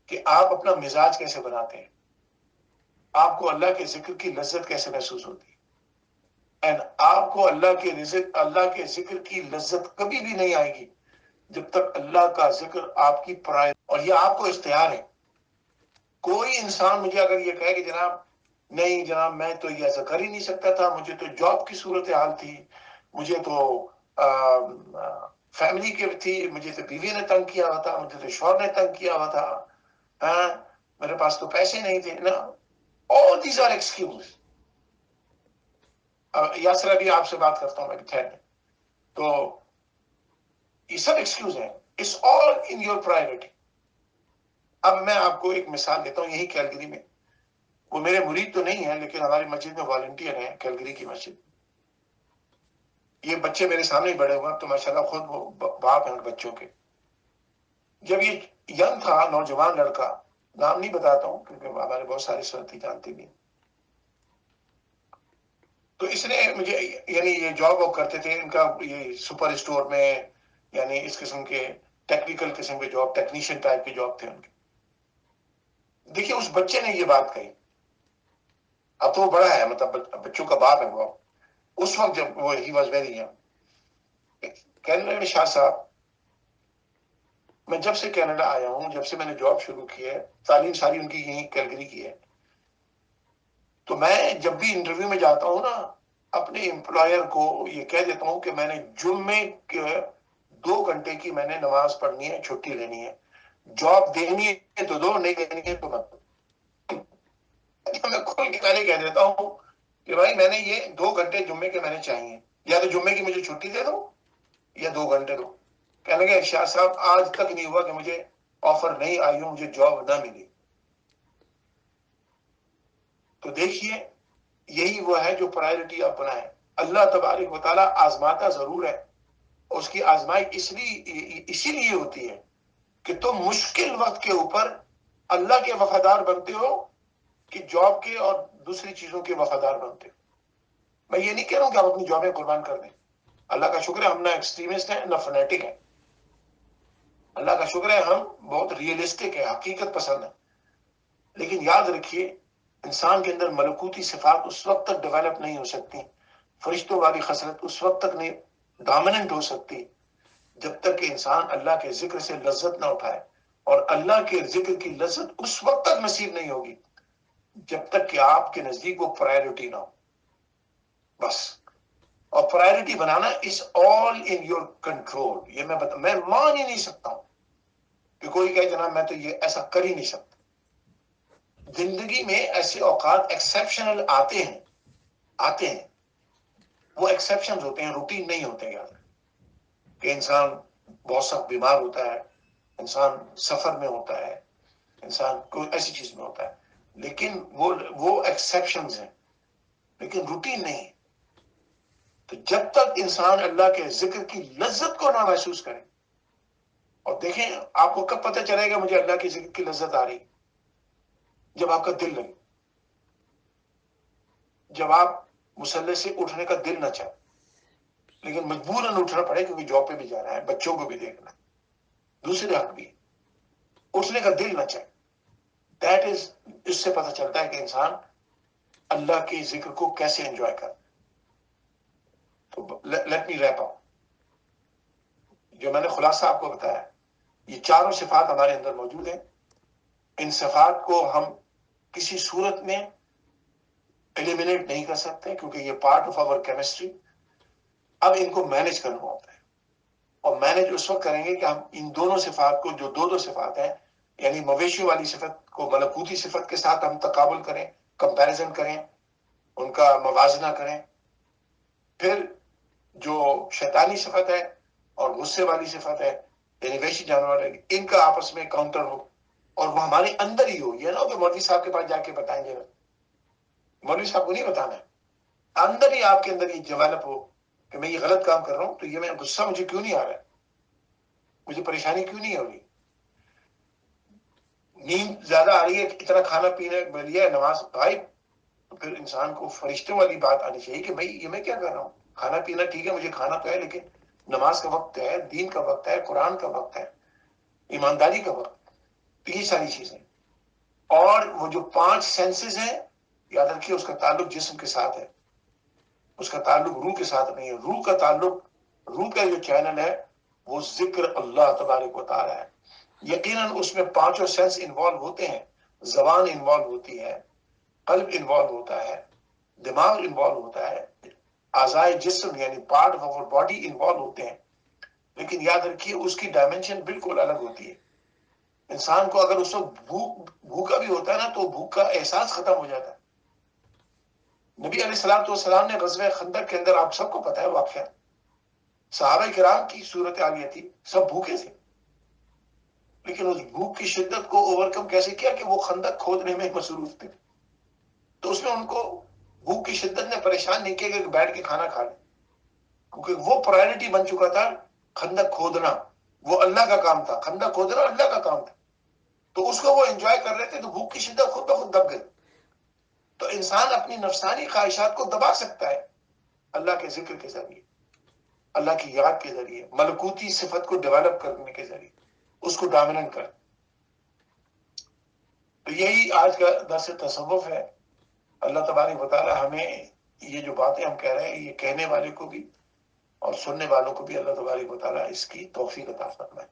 کہ آپ اپنا مزاج کیسے بناتے ہیں, آپ کو اللہ کے ذکر کی لذت کیسے محسوس ہوتی ہے. اینڈ آپ کو اللہ کے ذکر کی لذت کبھی بھی نہیں آئے گی جب تک اللہ کا ذکر آپ کی پرائرٹی, اور یہ آپ کو اختیار ہے. کوئی انسان مجھے اگر یہ کہے کہ جناب نہیں جناب میں تو یہ ایسا کر ہی نہیں سکتا تھا, مجھے تو جاب کی صورت حال تھی, مجھے تو فیملی کی تھی, مجھے تو بیوی نے تنگ کیا ہوا تھا, مجھے تو شوہر نے تنگ کیا ہوا تھا, میرے پاس تو پیسے نہیں تھے نا, all these are excuses. Yasir ابھی آپ سے بات کرتا ہوں میں خیر. تو یہ سب ایکسکیوز ہیں, it's all in your priority. اب میں آپ کو ایک مثال دیتا ہوں, یہی کیلگری میں, وہ میرے مرید تو نہیں ہیں لیکن ہماری مسجد میں والنٹیئر ہیں, کیلگری کی مسجد. یہ بچے میرے سامنے ہی بڑے ہوئے, تو ماشاءاللہ خود وہ باپ ہیں بچوں کے. جب یہ ینگ تھا, نوجوان لڑکا, نام نہیں بتاتا ہوں کیونکہ ہمارے بہت سارے ساتھی جانتے بھی, تو اس نے مجھے یعنی یہ جاب وہ کرتے تھے, ان کا یہ سپر اسٹور میں یعنی اس قسم کے ٹیکنیکل قسم کے جاب, ٹیکنیشین ٹائپ کے جاب تھے ان کے. دیکھیے اس بچے نے یہ بات کہی, اب تو وہ بڑا ہے, مطلب بچوں کا باپ ہے وہ. اس وقت جب وہ ہی واز ویری ینگ, کہنے لگے شاہ صاحب میں جب سے کینیڈا آیا ہوں, جب سے میں نے جاب شروع کی ہے, تعلیم ساری ان کی یہیں کیلگری کی ہے, تو میں جب بھی انٹرویو میں جاتا ہوں نا اپنے امپلائر کو یہ کہہ دیتا ہوں کہ میں نے جمعے کے 2 گھنٹے کی میں نے نماز پڑھنی ہے, چھٹی لینی ہے, جاب دینی ہے تو دو, نہیں دینی ہے تو مت. میں کھل کے پہلے کہہ دیتا ہوں کہ بھائی میں نے یہ 2 گھنٹے جمعے کے میں نے چاہیے, یا تو جمعے کی مجھے چھٹی دے دو یا 2 گھنٹے دو. کہنے لگے شاہ صاحب آج تک نہیں ہوا کہ مجھے آفر نہیں آئی ہوں, مجھے جاب نہ ملی. تو دیکھیے یہی وہ ہے جو پرائرٹی آپ بنائیں. اللہ تبارک و تعالیٰ آزماتا ضرور ہے, اس کی آزمائش اسی لیے ہوتی ہے کہ تم مشکل وقت کے اوپر اللہ کے وفادار بنتے ہو کہ جاب کے اور دوسری چیزوں کے وفادار بنتے ہو. میں یہ نہیں کہہ رہا ہوں کہ آپ اپنی جابیں قربان کر دیں, اللہ کا شکر ہے ہم نہ ایکسٹریمسٹ ہیں نہ فنیٹک ہیں, اللہ کا شکر ہے ہم بہت ریئلسٹک ہے, حقیقت پسند ہے. لیکن یاد رکھیے انسان کے اندر ملکوتی صفات اس وقت تک ڈیولپ نہیں ہو سکتی, فرشتوں والی خصلت اس وقت تک نہیں ڈومیننٹ ہو سکتی جب تک کہ انسان اللہ کے ذکر سے لذت نہ اٹھائے. اور اللہ کے ذکر کی لذت اس وقت تک نصیب نہیں ہوگی جب تک کہ آپ کے نزدیک وہ پرائرٹی نہ ہو. بس, اور priority banana is all in your control. یہ میں مان ہی نہیں سکتا ہوں کہ کوئی کہے جناب میں تو یہ ایسا کر ہی نہیں سکتا. زندگی میں ایسے اوقات ایکسیپشنل آتے ہیں, وہ ایکسیپشنز ہوتے ہیں, روٹین نہیں ہوتے. یاد کہ انسان بہت سخت بیمار ہوتا ہے, انسان سفر میں ہوتا ہے, انسان کوئی ایسی چیز میں ہوتا ہے, لیکن وہ ایکسیپشنز ہیں لیکن روٹین نہیں. تو جب تک انسان اللہ کے ذکر کی لذت کو نہ محسوس کرے اور دیکھیں آپ کو کب پتہ چلے گا مجھے اللہ کی ذکر کی لذت آ رہی؟ جب آپ کا دل لگے، جب آپ مصلی سے اٹھنے کا دل نہ چاہے، لیکن مجبوراً اٹھنا پڑے کیونکہ جاب پہ بھی جانا ہے، بچوں کو بھی دیکھنا ہے، دوسرے حق بھی، اٹھنے کا دل نہ چاہے، دیٹ از، اس سے پتہ چلتا ہے کہ انسان اللہ کے ذکر کو کیسے انجوائے کرتا ہے۔ تو لیٹ می ریپ اپ، جو میں نے خلاصہ آپ کو بتایا، یہ چاروں صفات ہمارے اندر موجود ہیں۔ ان صفات کو ہم کسی صورت میں ایلیمینیٹ نہیں کر سکتے کیونکہ یہ پارٹ آف آور کیمسٹری۔ اب ان کو مینج کرنا ہوتا ہے، اور مینج اس وقت کریں گے کہ ہم ان دونوں صفات کو، جو دو صفات ہیں، یعنی مویشی والی صفت کو ملکوتی صفت کے ساتھ ہم تقابل کریں، کمپیریزن کریں، ان کا موازنہ کریں۔ پھر جو شیطانی صفت ہے اور غصے والی صفت ہے، یعنی وحشی جانور ہے، ان کا آپس میں کاؤنٹر ہو، اور وہ ہمارے اندر ہی ہو۔ یہ نہ ہو کہ مولوی صاحب کے پاس جا کے بتائیں گے، مولوی صاحب کو نہیں بتانا ہے، اندر ہی آپ کے اندر یہ ڈیولپ ہو کہ میں یہ غلط کام کر رہا ہوں، تو یہ میں غصہ مجھے کیوں نہیں آ رہا ہے، مجھے پریشانی کیوں نہیں ہو رہی، نیند زیادہ آ رہی ہے، اتنا کھانا پینے میں لیا ہے، نماز بھائی، تو پھر انسان کو فرشتوں والی بات آنی چاہیے کہ بھائی یہ میں کیا کر رہا ہوں، کھانا پینا ٹھیک ہے، مجھے کھانا تو ہے، لیکن نماز کا وقت ہے، دین کا وقت ہے، قرآن کا وقت ہے، ایمانداری کا وقت، تو یہ ساری چیزیں۔ اور وہ جو 5 سینسز ہیں، یاد رکھیے اس کا تعلق جسم کے ساتھ ہے، اس کا تعلق روح کے ساتھ نہیں ہے۔ روح کا تعلق، روح کا جو چینل ہے وہ ذکر اللہ تبارک و تعالی ہے۔ یقیناً اس میں 5 سینس انوالو ہوتے ہیں، زبان انوالو ہوتی ہے، قلب انوالو ہوتا ہے، دماغ انوالو ہوتا ہے، اعضائے جسم یعنی پارٹ آف اور باڈی انوالو ہوتے ہیں، لیکن یاد رکھیے اس کی ڈائمنشن بالکل الگ ہوتی ہے۔ انسان کو اگر اس وقت بھوکا بھی ہوتا ہے نا، تو بھوک کا احساس ختم ہو جاتا ہے۔ نبی علیہ السلام نے غزوہ خندق کے اندر، آپ سب کو پتا ہے واقعہ، صحابہ کرام کی صورت حال یہ تھی، سب بھوکے تھے، لیکن اس بھوک کی شدت کو اوور کم کیسے کیا کہ وہ خندق کھودنے میں مصروف تھے۔ تو اس میں ان کو بھوک کی شدت نے پریشان نہیں کیا کہ بیٹھ کے کھانا کھا لیں، کیونکہ وہ پرائرٹی بن چکا تھا خندق کھودنا، وہ اللہ کا کام تھا، خندق کھودنا اللہ کا کام تھا، تو اس کو وہ انجوائے کر رہے تھے، تو بھوک کی شدت خود بخود دب گئی۔ تو انسان اپنی نفسانی خواہشات کو دبا سکتا ہے اللہ کے ذکر کے ذریعے، اللہ کی یاد کے ذریعے، ملکوتی صفت کو ڈیولپ کرنے کے ذریعے، اس کو ڈومیننٹ کر۔ تو یہی آج کا درس تصوف ہے۔ اللہ تبارک و تعالی ہمیں یہ جو باتیں ہم کہہ رہے ہیں، یہ کہنے والے کو بھی اور سننے والوں کو بھی اللہ تبارک و تعالی اس کی توفیق عطا فرمائے۔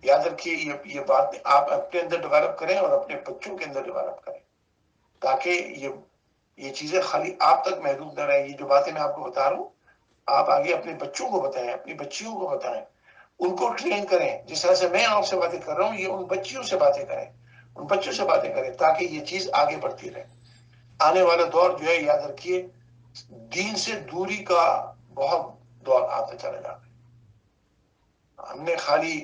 یاد رکھیے یہ بات آپ اپنے اندر ڈیولپ کریں اور اپنے بچوں کے اندر ڈیولپ کریں، تاکہ یہ چیزیں خالی آپ تک محدود نہ رہیں۔ یہ جو باتیں میں آپ کو بتا رہا ہوں، آپ آگے اپنے بچوں کو بتائیں، اپنی بچیوں کو بتائیں، ان کو ٹرین کریں۔ جس طرح سے میں آپ سے باتیں کر رہا ہوں، یہ ان بچیوں سے باتیں کریں، ان بچوں سے باتیں کریں، تاکہ یہ چیز آگے بڑھتی رہے۔ آنے والا دور جو ہے، یاد رکھیے دین سے دوری کا بہت دور آتا چلا جاتا ہے۔ ہم نے خالی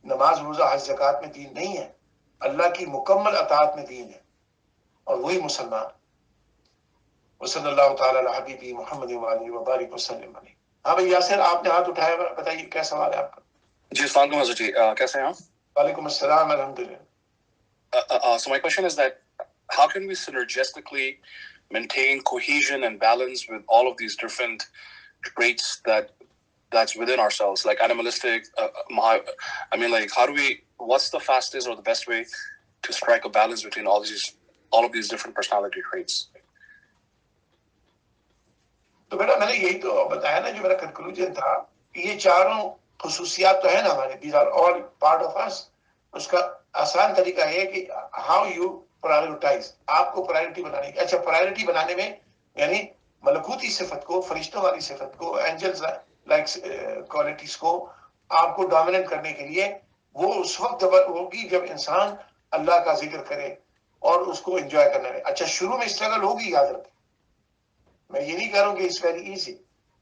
نماز روزہ حج زکات میں دین نہیں ہے، اللہ کی مکمل اطاعت میں دین ہے، اور وہی مسلمان۔ وصلی اللہ تعالیٰ علی حبیبی محمد وآلہ وبارک وسلم علیہ۔ ہاں بھائی یاسر، آپ نے ہاتھ اٹھایا ہوا، بتائیے کیا سوال ہے آپ کا؟ جی السلام علیکم حضرت جی، کیسے ہیں آپ؟ وعلیکم السلام، الحمدللہ۔ So my question is that how can we synergistically maintain cohesion and balance with all of these different traits that's within ourselves, like animalistic, I mean, like, what's the fastest or the best way to strike a balance between all of these different personality traits? تو بیٹا میں نے یہی تو بتایا نا، جو میرا conclusion تھا، یہ چاروں خصوصیات تو ہے نا ہمارے، these are all part of us۔ اس کا آسان طریقہ ہے کہ how you prioritize، آپ کو پرائرٹی بنانے کی۔ اچھا، پرائرٹی بنانے میں یعنی ملکوتی صفت کو، فرشتوں والی صفت کو، اینجلز لائک کوالٹیز کو آپ کو ڈومیننٹ کرنے کے لیے، وہ اس وقت ہوگی جب انسان اللہ کا ذکر کرے اور اس کو انجوائے کرنے لگے۔ اچھا، شروع میں اسٹرگل ہوگی، یاد رکھیں، میں یہ نہیں کہہ رہا ہوں کہ اٹس ویری ایزی،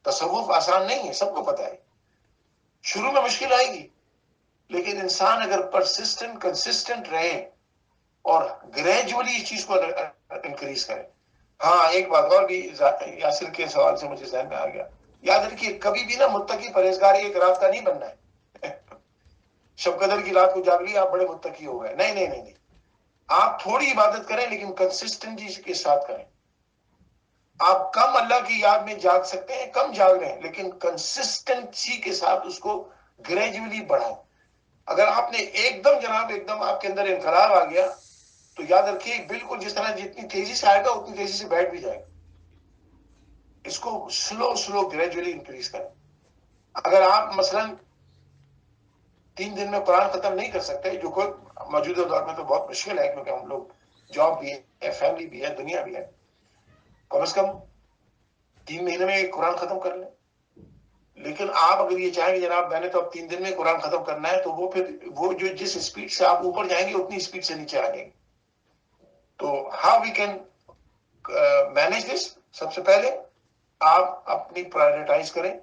تصوف آسان نہیں ہے، سب کو پتہ ہے، شروع میں مشکل آئے گی، لیکن انسان اگر پرسسٹنٹ کنسسٹنٹ رہے اور گریجولی اس چیز کو انکریز کرے۔ ہاں، ایک بات اور بھی یاسر کے سوال سے مجھے ذہن میں آ گیا، یاد رکھیے کبھی بھی نا متقی پرہیزگار ایک رابطہ نہیں بننا ہے۔ شب قدر کی رات کو جاگ لی آپ بڑے متقی ہو گئے. نہیں نہیں نہیں نہیں, آپ تھوڑی عبادت کریں لیکن کنسسٹنسی کے ساتھ کریں. آپ کم اللہ کی یاد میں جاگ سکتے ہیں, کم جاگ رہے ہیں, لیکن کنسسٹنسی کے ساتھ اس کو گریجولی بڑھائیں. اگر آپ نے ایک دم جناب ایک دم آپ کے اندر انقلاب آ گیا تو یاد رکھیے بالکل جس طرح جتنی تیزی سے آئے گا اتنی تیزی سے بیٹھ بھی جائے گا. اس کو سلو گریجولی انکریز کریں. اگر آپ مثلا 3 دن میں قرآن ختم نہیں کر سکتے, جو کوئی موجودہ دور میں تو بہت مشکل ہے کیونکہ ہم لوگ جاب بھی ہے, فیملی بھی ہے, دنیا بھی ہے, کم از کم 3 مہینے میں ایک قرآن ختم کر لیں. لیکن آپ اگر یہ چاہیں کہ جناب میں نے تو اب 3 دن میں قرآن ختم کرنا ہے, تو وہ پھر وہ جو جس اسپیڈ سے آپ اوپر جائیں گے اتنی اسپیڈ سے نیچے آ جائیں گے. تو how we can manage this. سب سے پہلے آپ اپنی پرائرٹائز کریں,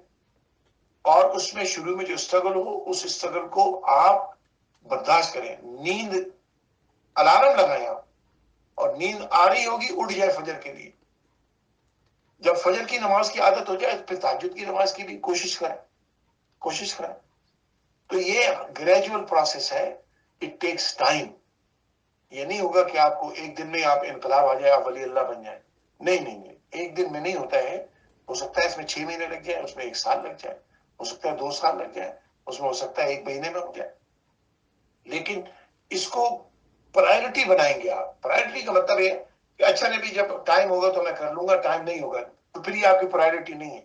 اور اس میں شروع میں جو اسٹرگل ہو اس اسٹرگل کو آپ برداشت کریں. نیند الارم لگائیں آپ, اور نیند آ رہی ہوگی اٹھ جائے فجر کے لیے. جب فجر کی نماز کی عادت ہو جائے پھر تہجد کی نماز کی بھی کوشش کریں. تو یہ گریجول پروسیس ہے, اٹ ٹیکس ٹائم. یہ نہیں ہوگا کہ آپ کو ایک دن میں آپ انقلاب آ جائے, آپ ولی اللہ بن جائیں. نہیں, ایک دن میں نہیں ہوتا ہے. ہو سکتا ہے اس میں 6 مہینے لگ جائے, اس میں 1 سال لگ جائے, ہو سکتا ہے 2 سال لگ جائے, اس میں ہو سکتا ہے 1 مہینے میں ہو جائے. لیکن اس کو پرائرٹی بنائیں گے آپ. پرائرٹی کا مطلب ہے کہ اچھا نبی جب ٹائم ہوگا تو میں کر لوں گا, ٹائم نہیں ہوگا تو پھر یہ آپ کی پرائرٹی نہیں ہے.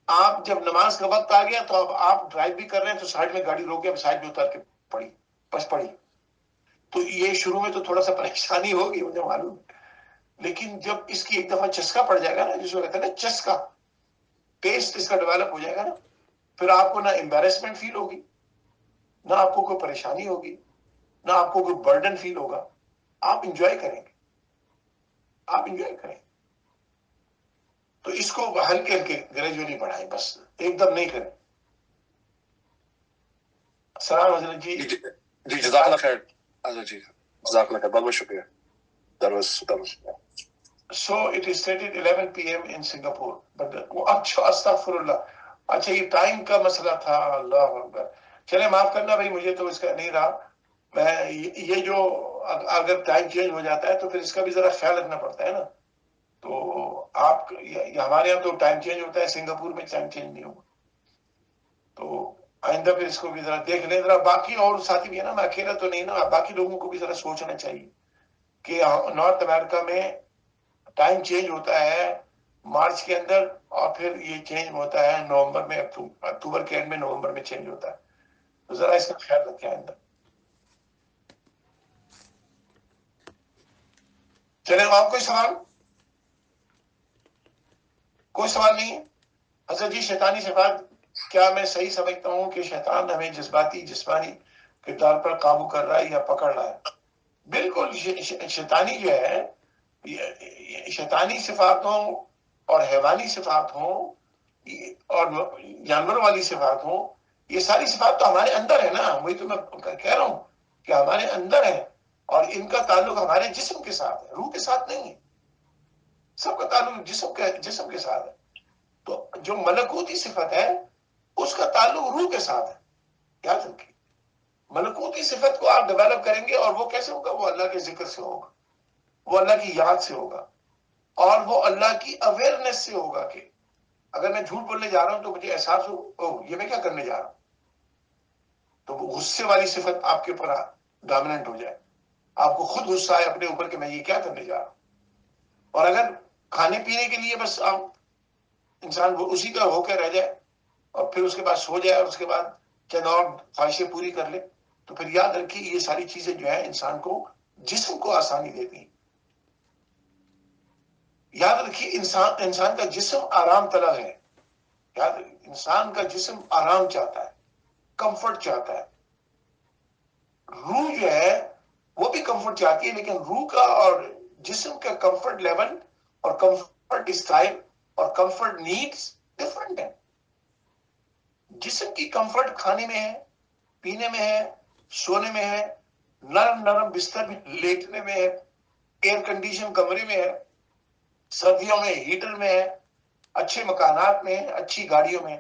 آپ جب نماز کا وقت آ گیا تو اب آپ ڈرائیو بھی کر رہے ہیں تو سائڈ میں گاڑی روک کے اب سائڈ میں اتر کے پڑی, بس پڑی. تو یہ شروع میں تو تھوڑا سا پریشانی ہوگی مجھے معلوم, لیکن جب اس کی ایک دفعہ چسکا پڑ جائے گا نا, جس کو کہتے ہیں نا چسکا, ٹیسٹ اس کا ڈیولپ ہو جائے گا نا, پھر آپ کو نہ امبیرسمنٹ فیل ہوگی, نہ آپ کو کوئی پریشانی ہوگی, نہ آپ کو کوئی برڈن فیل ہوگا. آپ انجوائے کریں گے, آپ انجوائے کریں. تو اس کو ہلکے ہلکے گریجولی بڑھائیں, بس ایک دم نہیں کریں. السلام حضرت جی. جی جزاک اللہ خیر حضرت جی, جزاک اللہ خیر, بہت بہت شکریہ. So it is stated 11 p.m. in Singapore. But اچھا استغفر اللہ, اچھا یہ ٹائم کا مسئلہ تھا. اللہ اکبر. چلے معاف کرنا بھائی, مجھے تو اس کا نہیں رہا. میں یہ جو اگر ٹائم چینج ہو جاتا ہے تو پھر اس کا بھی ذرا خیال رکھنا پڑتا ہے نا. تو آپ ہمارے یہاں تو ٹائم چینج ہوتا ہے, سنگاپور میں ٹائم چینج نہیں ہوگا. تو آئندہ پھر اس کو بھی ذرا دیکھ لیں. ذرا باقی اور ساتھی بھی ہے نا, میں اکیلا تو نہیں نا, باقی لوگوں کو بھی ذرا سوچنا چاہیے کہ نارتھ امریکہ میں ٹائم چینج ہوتا ہے مارچ کے اندر, اور پھر یہ چینج ہوتا ہے نومبر میں, اکتوبر کے اینڈ میں نومبر میں چینج ہوتا ہے. تو ذرا اس کا خیال رکھیں آئندہ. چلے آپ کوئی سوال نہیں ہے؟ حضرت جی شیطانی صفات, کیا میں صحیح سمجھتا ہوں کہ شیطان ہمیں جذباتی جسمانی کردار پر قابو کر رہا ہے یا پکڑ رہا ہے؟ بالکل. شیطانی جو ہے, شیطانی صفات ہوں اور حیوانی صفات ہوں اور جانوروں والی صفات ہوں, یہ ساری صفات تو ہمارے اندر ہے نا. وہی تو میں کہہ رہا ہوں کہ ہمارے اندر ہے, اور ان کا تعلق ہمارے جسم کے ساتھ ہے, روح کے ساتھ نہیں ہے. سب کا تعلق جسم کے ساتھ ہے. تو جو ملکوتی صفت ہے اس کا تعلق روح کے ساتھ ہے. یاد رکھیے, ملکوتی صفت کو آپ ڈیولپ کریں گے, اور وہ کیسے ہوگا؟ وہ اللہ کے ذکر سے ہوگا, وہ اللہ کی یاد سے ہوگا, اور وہ اللہ کی اویئرنیس سے ہوگا. کہ اگر میں جھوٹ بولنے جا رہا ہوں تو مجھے احساس ہو یہ میں کیا کرنے جا رہا ہوں, تو وہ غصے والی صفت آپ کے اوپر ڈومیننٹ ہو جائے, آپ کو خود غصہ آئے اپنے اوپر کہ میں یہ کیا کرنے جا رہا ہوں. اور اگر کھانے پینے کے لیے بس آپ انسان وہ اسی کا ہو کے رہ جائے, اور پھر اس کے بعد سو جائے, اور اس کے بعد چند اور خواہشیں پوری کر لے, تو پھر یاد رکھیے یہ ساری چیزیں جو ہیں انسان کو, جسم کو آسانی دیتی ہیں. یاد رکھیے انسان کا جسم آرام طلب ہے. یاد رکھیے انسان کا جسم آرام چاہتا ہے, کمفرٹ چاہتا ہے. روح جو ہے وہ بھی کمفرٹ چاہتی ہے, لیکن روح کا اور جسم کا کمفرٹ لیول اور کمفرٹ اسٹائل اور کمفرٹ نیڈز ڈفرنٹ ہے. جسم کی کمفرٹ کھانے میں ہے, پینے میں ہے, سونے میں ہے, نرم بستر میں لیٹنے میں ہے, ایئر کنڈیشن کمرے میں ہے, سردیوں میں ہیٹر میں ہے, اچھے مکانات میں ہے, اچھی گاڑیوں میں.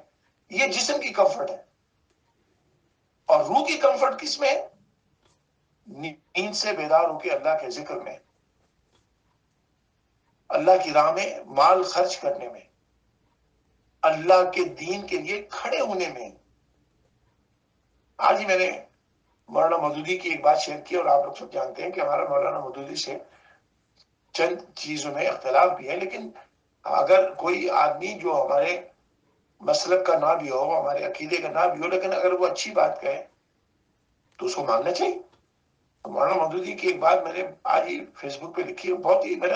یہ جسم کی کمفرٹ ہے. اور روح کی کمفرٹ کس میں ہے؟ نیند سے بیدار ہو کے اللہ کے ذکر میں، اللہ کی راہ میں مال خرچ کرنے میں، اللہ کے دین کے لیے کھڑے ہونے میں۔ آج ہی میں نے مولانا مودودی کی ایک بات شیئر کی، اور آپ لوگ سب جانتے ہیں کہ ہمارا مولانا مودودی سے چند چیزوں میں اختلاف بھی ہے، لیکن اگر کوئی آدمی جو ہمارے مسلک کا نہ بھی ہو، ہمارے عقیدے کا نہ بھی ہو، لیکن اگر وہ اچھی بات کہے تو اس کو ماننا چاہیے۔ مولانا مودودی کی ایک بات میں نے آج ہی فیس بک پہ لکھی ہے، بہت ہی میرا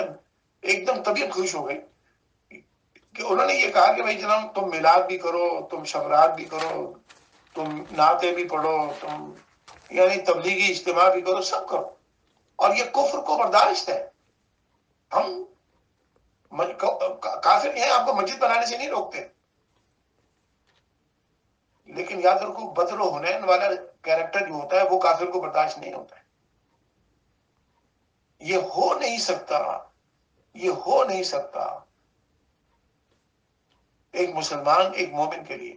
ایک دم طبیعت خوش ہو گئی کہ انہوں نے یہ کہا کہ بھائی جناب تم میلاد بھی کرو، تم شبرات بھی کرو، تم نعتیں بھی پڑھو، تم یعنی تبلیغی اجتماع بھی کرو، سب کرو، اور یہ کفر کو برداشت ہے۔ ہم کافر ہیں، آپ کو مسجد بنانے سے نہیں روکتے، لیکن یاد رکھو بدر و حنین والا کیریکٹر جو ہوتا ہے وہ کافر کو برداشت نہیں ہوتا ہے۔ یہ ہو نہیں سکتا، یہ ہو نہیں سکتا ایک مسلمان، ایک مومن کے لیے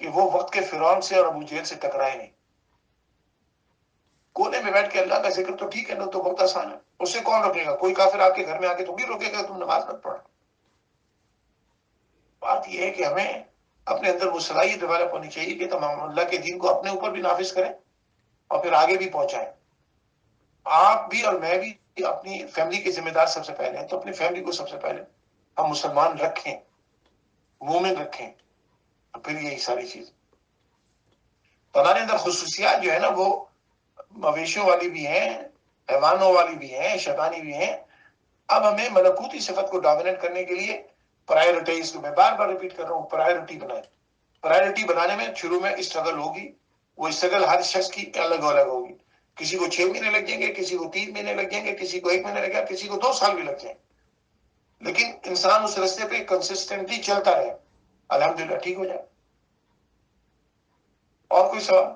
کہ وہ وقت کے فرعون سے اور ابو جہل سے ٹکرائے نہیں۔ کونے میں بیٹھ کے اللہ کا ذکر تو ٹھیک ہے نا، تو بہت آسان ہے، اس سے کون روکے گا؟ کوئی کافر آپ کے گھر میں آ کے تو نہیں روکے گا تم نماز مت پڑھو۔ بات یہ ہے کہ ہمیں اپنے اندر وہ صلاحیت ڈیولپ ہونی چاہیے کہ تمام اللہ کے دین کو اپنے اوپر بھی نافذ کریں اور پھر آگے بھی پہنچائیں۔ آپ بھی اور میں بھی اپنی فیملی کے ذمہ دار سب سے پہلے ہیں، تو اپنی فیملی کو سب سے پہلے ہم مسلمان رکھیں، مومن رکھیں، تو پھر یہی ساری چیز۔ تو ہمارے اندر خصوصیات جو ہے نا وہ مویشیوں والی بھی ہیں، حیوانوں والی بھی ہیں، شیطانی بھی ہیں۔ اب ہمیں ملکوتی صفت کو ڈومینیٹ کرنے کے لیے پرائیورٹیز کو میں بار بار ریپیٹ کر رہا ہوں، پرائیورٹی بنائیں۔ پرائیورٹی بنانے میں شروع میں اسٹرگل ہوگی، وہ اسٹرگل ہر شخص کی الگ الگ ہوگی۔ کسی کو 6 مہینے لگ جائیں گے، کسی کو 3 مہینے لگ جائیں گے، کسی کو 1 مہینے لگے گا، کسی کو 2 سال بھی لگ جائیں گے، لیکن انسان اس رستے پہ کنسسٹنٹلی چلتا رہے، الحمدللہ ٹھیک ہو جائے۔ اور کوئی سوال؟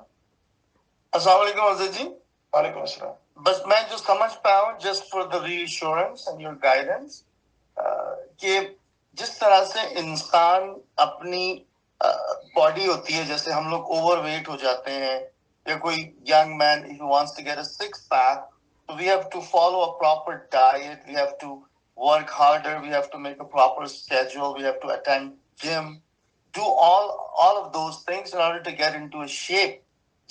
السلام علیکم حضرت جی۔ وعلیکم السلام۔ بس میں جو سمجھ پایا ہوں just for the reassurance and your guidance, کہ جس طرح سے انسان اپنی باڈی ہوتی ہے، جیسے ہم لوگ اوور ویٹ ہو جاتے ہیں، یا کوئی young man if he wants to get a six pack, so we have to follow a proper diet, we have to work harder, we have to make a proper schedule, we have to attend gym, do all of those things in order to get into a shape.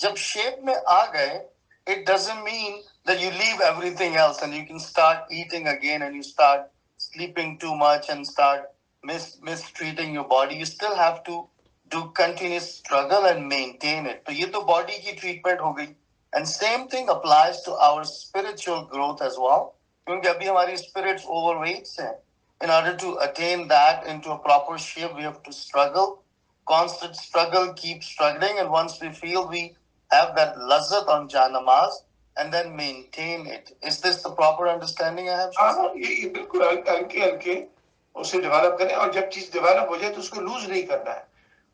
جب shape میں آ گئے، it doesn't mean that you leave everything else and you can start eating again and you start sleeping too much and start mistreating your body. You still have to do continuous struggle and maintain it. تو یہ تو body کی treatment ہو گئی، and same thing applies to our spiritual growth as well، کیونکہ ابھی ہماری spirits overweight ہیں۔ In order to attain that into a proper shape, we have to struggle, constant struggle, keep struggling, and once we feel we have that lazzat on janamaz, and then maintain it. Is this the proper understanding I have? ہاں یہ بالکل ہلکے ہلکے اسے develop کریں، اور جب چیز ڈیولپ ہو جائے تو اس کو لوز نہیں کرنا ہے۔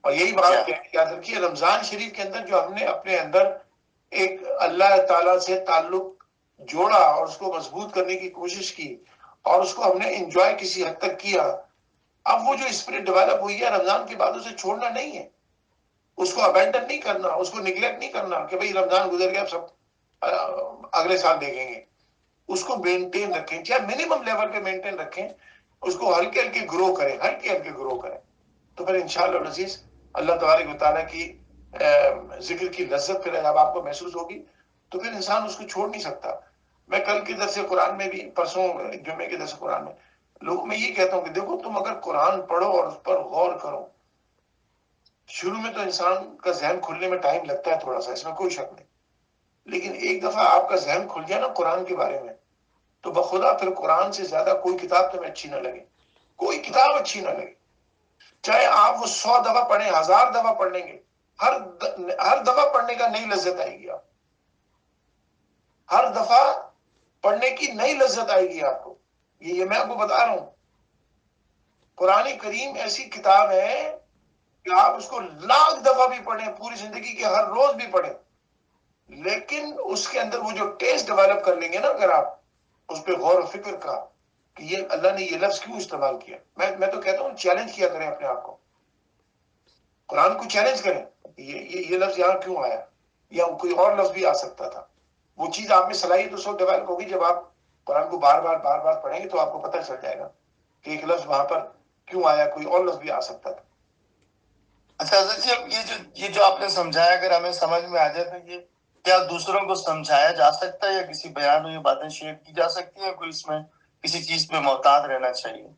اور یہی بات یاد رکھیے، رمضان شریف کے اندر جو ہم نے اپنے اندر ایک اللہ تعالیٰ سے تعلق جوڑا اور اس کو مضبوط کرنے کی کوشش کی، اور اس کو ہم نے انجوائے کسی حد تک کیا، اب وہ جو اسپرٹ ڈیولپ ہوئی ہے رمضان کے بعد اسے چھوڑنا نہیں ہے، اس کو ابینڈن نہیں کرنا، اس کو نگلیکٹ نہیں کرنا کہ بھئی رمضان گزر گیا، سب اگلے سال دیکھیں گے۔ اس کو مینٹین رکھیں، چاہے منیمم لیول پہ مینٹین رکھیں، اس کو ہلکے ہلکے گرو کریں، ہلکے ہلکے گرو کریں، تو پھر انشاءاللہ العزیز اللہ تبارک و تعالیٰ کی ذکر کی لذت پھر جب آپ کو محسوس ہوگی تو پھر انسان اس کو چھوڑ نہیں سکتا۔ میں کل کے درس قرآن میں بھی، پرسوں جمعے کے درس قرآن میں لوگوں میں یہ کہتا ہوں کہ دیکھو تم اگر قرآن پڑھو اور اس پر غور کرو، شروع میں تو انسان کا ذہن کھلنے میں ٹائم لگتا ہے تھوڑا سا، اس میں کوئی شک نہیں، لیکن ایک دفعہ آپ کا ذہن کھل جائے نا قرآن کے بارے میں، تو بخدا پھر قرآن سے زیادہ کوئی کتاب تمہیں اچھی نہ لگے، کوئی کتاب اچھی نہ لگے، چاہے آپ وہ 100 دفعہ پڑھیں، 1000 دفعہ پڑھ لیں گے، ہر دفعہ پڑھنے کا نئی لذت آئے گی، آپ ہر دفعہ پڑھنے کی نئی لذت آئے گی آپ کو، یہ میں آپ کو بتا رہا ہوں۔ قرآن کریم ایسی کتاب ہے کہ آپ اس کو لاکھ دفعہ بھی پڑھیں، پوری زندگی کے ہر روز بھی پڑھیں، لیکن اس کے اندر وہ جو ٹیسٹ ڈیولپ کر لیں گے نا، اگر آپ اس پہ غور و فکر کا کہ یہ اللہ نے یہ لفظ کیوں استعمال کیا، میں تو کہتا ہوں چیلنج کیا کریں اپنے آپ کو، قرآن کو چیلنج کریں یہ لفظ یہاں کیوں آیا, یا کوئی اور لفظ بھی آ سکتا تھا. وہ چیز آپ میں صلاحیت اس وقت ڈیولپ ہوگی جب آپ قرآن کو بار بار پڑھیں گے تو آپ کو پتہ چل جائے گا کہ ایک لفظ وہاں پر کیوں آیا, کوئی اور لفظ بھی آ سکتا تھا. اچھا حضرت جی, اب یہ جو آپ نے سمجھایا اگر ہمیں سمجھ میں آ جائے تو یہ کیا دوسروں کو سمجھایا جا سکتا ہے, یا کسی بیان میں یہ باتیں شیئر کی جا سکتی ہیں, کوئی اس میں کسی چیز پہ محتاط رہنا چاہیے؟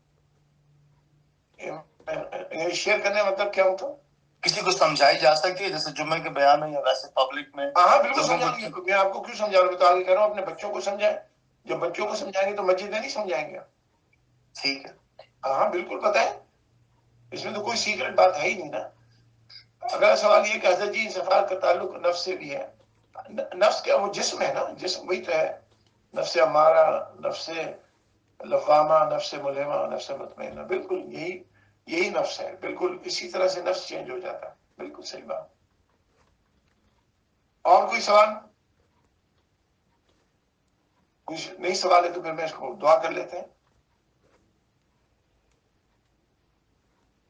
شیئر کرنے مطلب کیا ہوتا؟ کسی کو سمجھائی جا سکتی ہے جیسے جمعے کے بیان میں یا ویسے پبلک میں؟ ہاں بالکل سمجھاؤں گے. میں آپ کو کیوں سمجھا رہا ہوں, تو آگے کہہ رہا ہوں اپنے بچوں کو سمجھائیں. جب بچوں کو سمجھائیں گے تو مسجد میں نہیں سمجھائیں گے. ٹھیک ہے, ہاں بالکل بتائیں, اس میں تو کوئی سیکرٹ بات ہے ہی نہیں نا. اگلا سوال یہ کہ حضرت جی صفات کا تعلق نفس سے بھی ہے. نفس کیا, وہ جسم ہے نا, جسم وہی تو ہے. نفس امارہ, نفس لوامہ, نفس ملہمہ, نفس مطمئنہ, بالکل یہی نفس ہے. بالکل اسی طرح سے نفس چینج ہو جاتا ہے. بالکل صحیح بات. اور کوئی سوال؟ کچھ نہیں سوال ہے تو پھر میں اس کو دعا کر لیتے ہیں.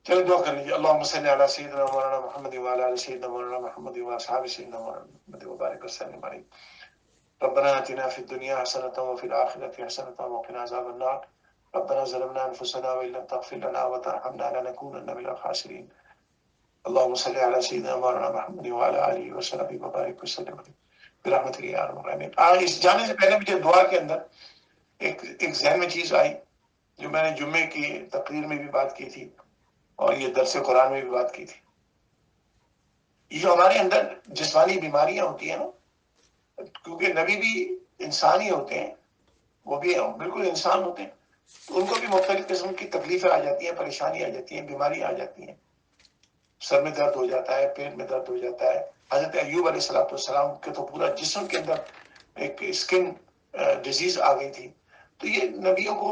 چلے دعا کر لیجیے. اللہم صلی علی سیدنا مولانا محمد وعلی آل سیدنا مولانا محمد واصحاب سیدنا مولانا محمد وبارک وسلم علیہ. ربنا آتنا فی الدنیا حسنۃ وفی الآخرۃ حسنۃ وقنا عذاب النار. ربنا ظلمنا انفسنا وان لم تغفر لنا وترحمنا لنكونن من الخاسرین. اللهم صل على سيدنا مولانا محمد وعلى آله وصحبه وبارك وسلم برحمتك يا ارحم الراحمين. اس جانے سے پہلے مجھے دعا کے اندر ایک ذہن میں چیز آئی جو میں نے جمعے کی تقریر میں بھی بات کی تھی اور یہ درس قرآن میں بھی بات کی تھی. یہ جو ہمارے اندر جسمانی بیماریاں ہوتی ہیں نا, کیونکہ نبی بھی انسان ہی ہوتے ہیں, وہ بھی بالکل انسان ہوتے ہیں, تو ان کو بھی مختلف قسم کی تکلیفیں آ جاتی ہیں, پریشانی آ جاتی ہیں, بیماری آ جاتی ہیں. سر میں درد ہو جاتا ہے, پیٹ میں درد ہو جاتا ہے. حضرت ایوب علیہ السلام کے تو پورا جسم کے اندر ایک اسکن ڈیزیز آ گئی تھی. تو یہ نبیوں کو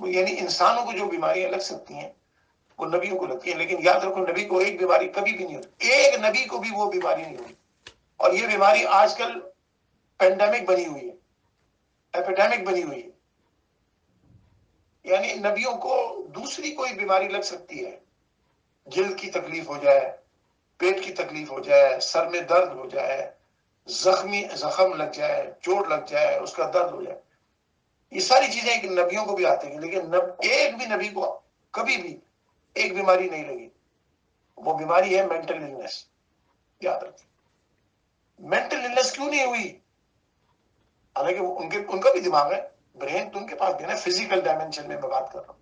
یعنی انسانوں کو جو بیماریاں لگ سکتی ہیں وہ نبیوں کو لگتی ہیں. لیکن یاد رکھو, نبی کو ایک بیماری کبھی بھی نہیں ہوتی, ایک نبی کو بھی وہ بیماری نہیں ہوئی. اور یہ بیماری آج کل پینڈیمک بنی ہوئی ہے, ایپیڈیمک بنی ہوئی ہے. یعنی نبیوں کو دوسری کوئی بیماری لگ سکتی ہے, جلد کی تکلیف ہو جائے, پیٹ کی تکلیف ہو جائے, سر میں درد ہو جائے, زخم لگ جائے, چوٹ لگ جائے, اس کا درد ہو جائے. یہ ساری چیزیں ایک نبیوں کو بھی آتی ہیں, لیکن ایک بھی نبی کو کبھی بھی ایک بیماری نہیں لگی. وہ بیماری ہے مینٹل النس. یاد رکھیں, مینٹل النس کیوں نہیں ہوئی؟ حالانکہ ان کا بھی دماغ ہے, برین تو ان کے پاس بھی ہے نا, فزیکل ڈائمینشن میں بات کر رہا ہوں.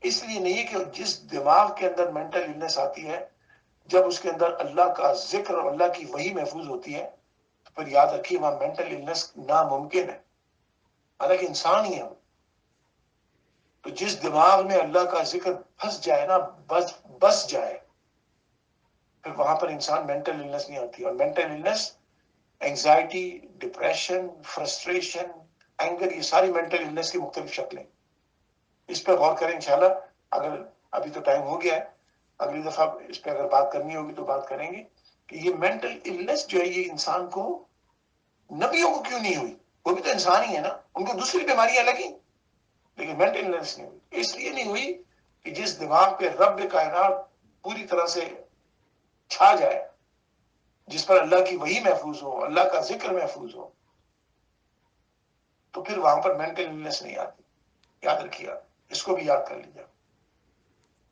اس لیے نہیں ہے کہ جس دماغ کے اندر مینٹل النس آتی ہے, جب اس کے اندر اللہ کا ذکر اور اللہ کی وحی محفوظ ہوتی ہے, تو پھر یاد رکھیے وہاں مینٹل النس ناممکن ہے, حالانکہ انسان ہی ہے. تو جس دماغ میں اللہ کا ذکر پھنس جائے نا, بس جائے, پھر وہاں پر انسان مینٹل النس نہیں آتی. اور mental illness anxiety, depression, frustration, anger, یہ ساری مینٹل النس کی مختلف شکلیں. اس پہ غور کریں انشاءاللہ. اگر ابھی تو ٹائم ہو گیا ہے, اگلی دفعہ اس پہ اگر بات کرنی ہوگی تو بات کریں گے کہ یہ مینٹل النس جو ہے یہ انسان کو, نبیوں کو کیوں نہیں ہوئی؟ وہ بھی تو انسان ہی ہے نا, ان کو دوسری بیماریاں لگیں لیکن مینٹل النس نہیں ہوئی. اس لیے نہیں ہوئی کہ جس دماغ پہ رب کائنات پوری طرح سے چھا جائے, جس پر اللہ کی وحی محفوظ ہو, اللہ کا ذکر محفوظ ہو, تو پھر وہاں پر مینٹل النس نہیں آتی. یاد رکھیے, اس کو بھی یاد کر لیجیے.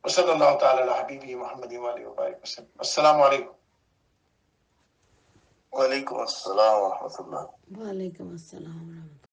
وصلی اللہ تعالی علی حبیبہ محمد وآلہ وبارک وسلم. السلام علیکم. وعلیکم السلام ورحمۃ اللہ. وعلیکم السلام ورحمۃ اللہ.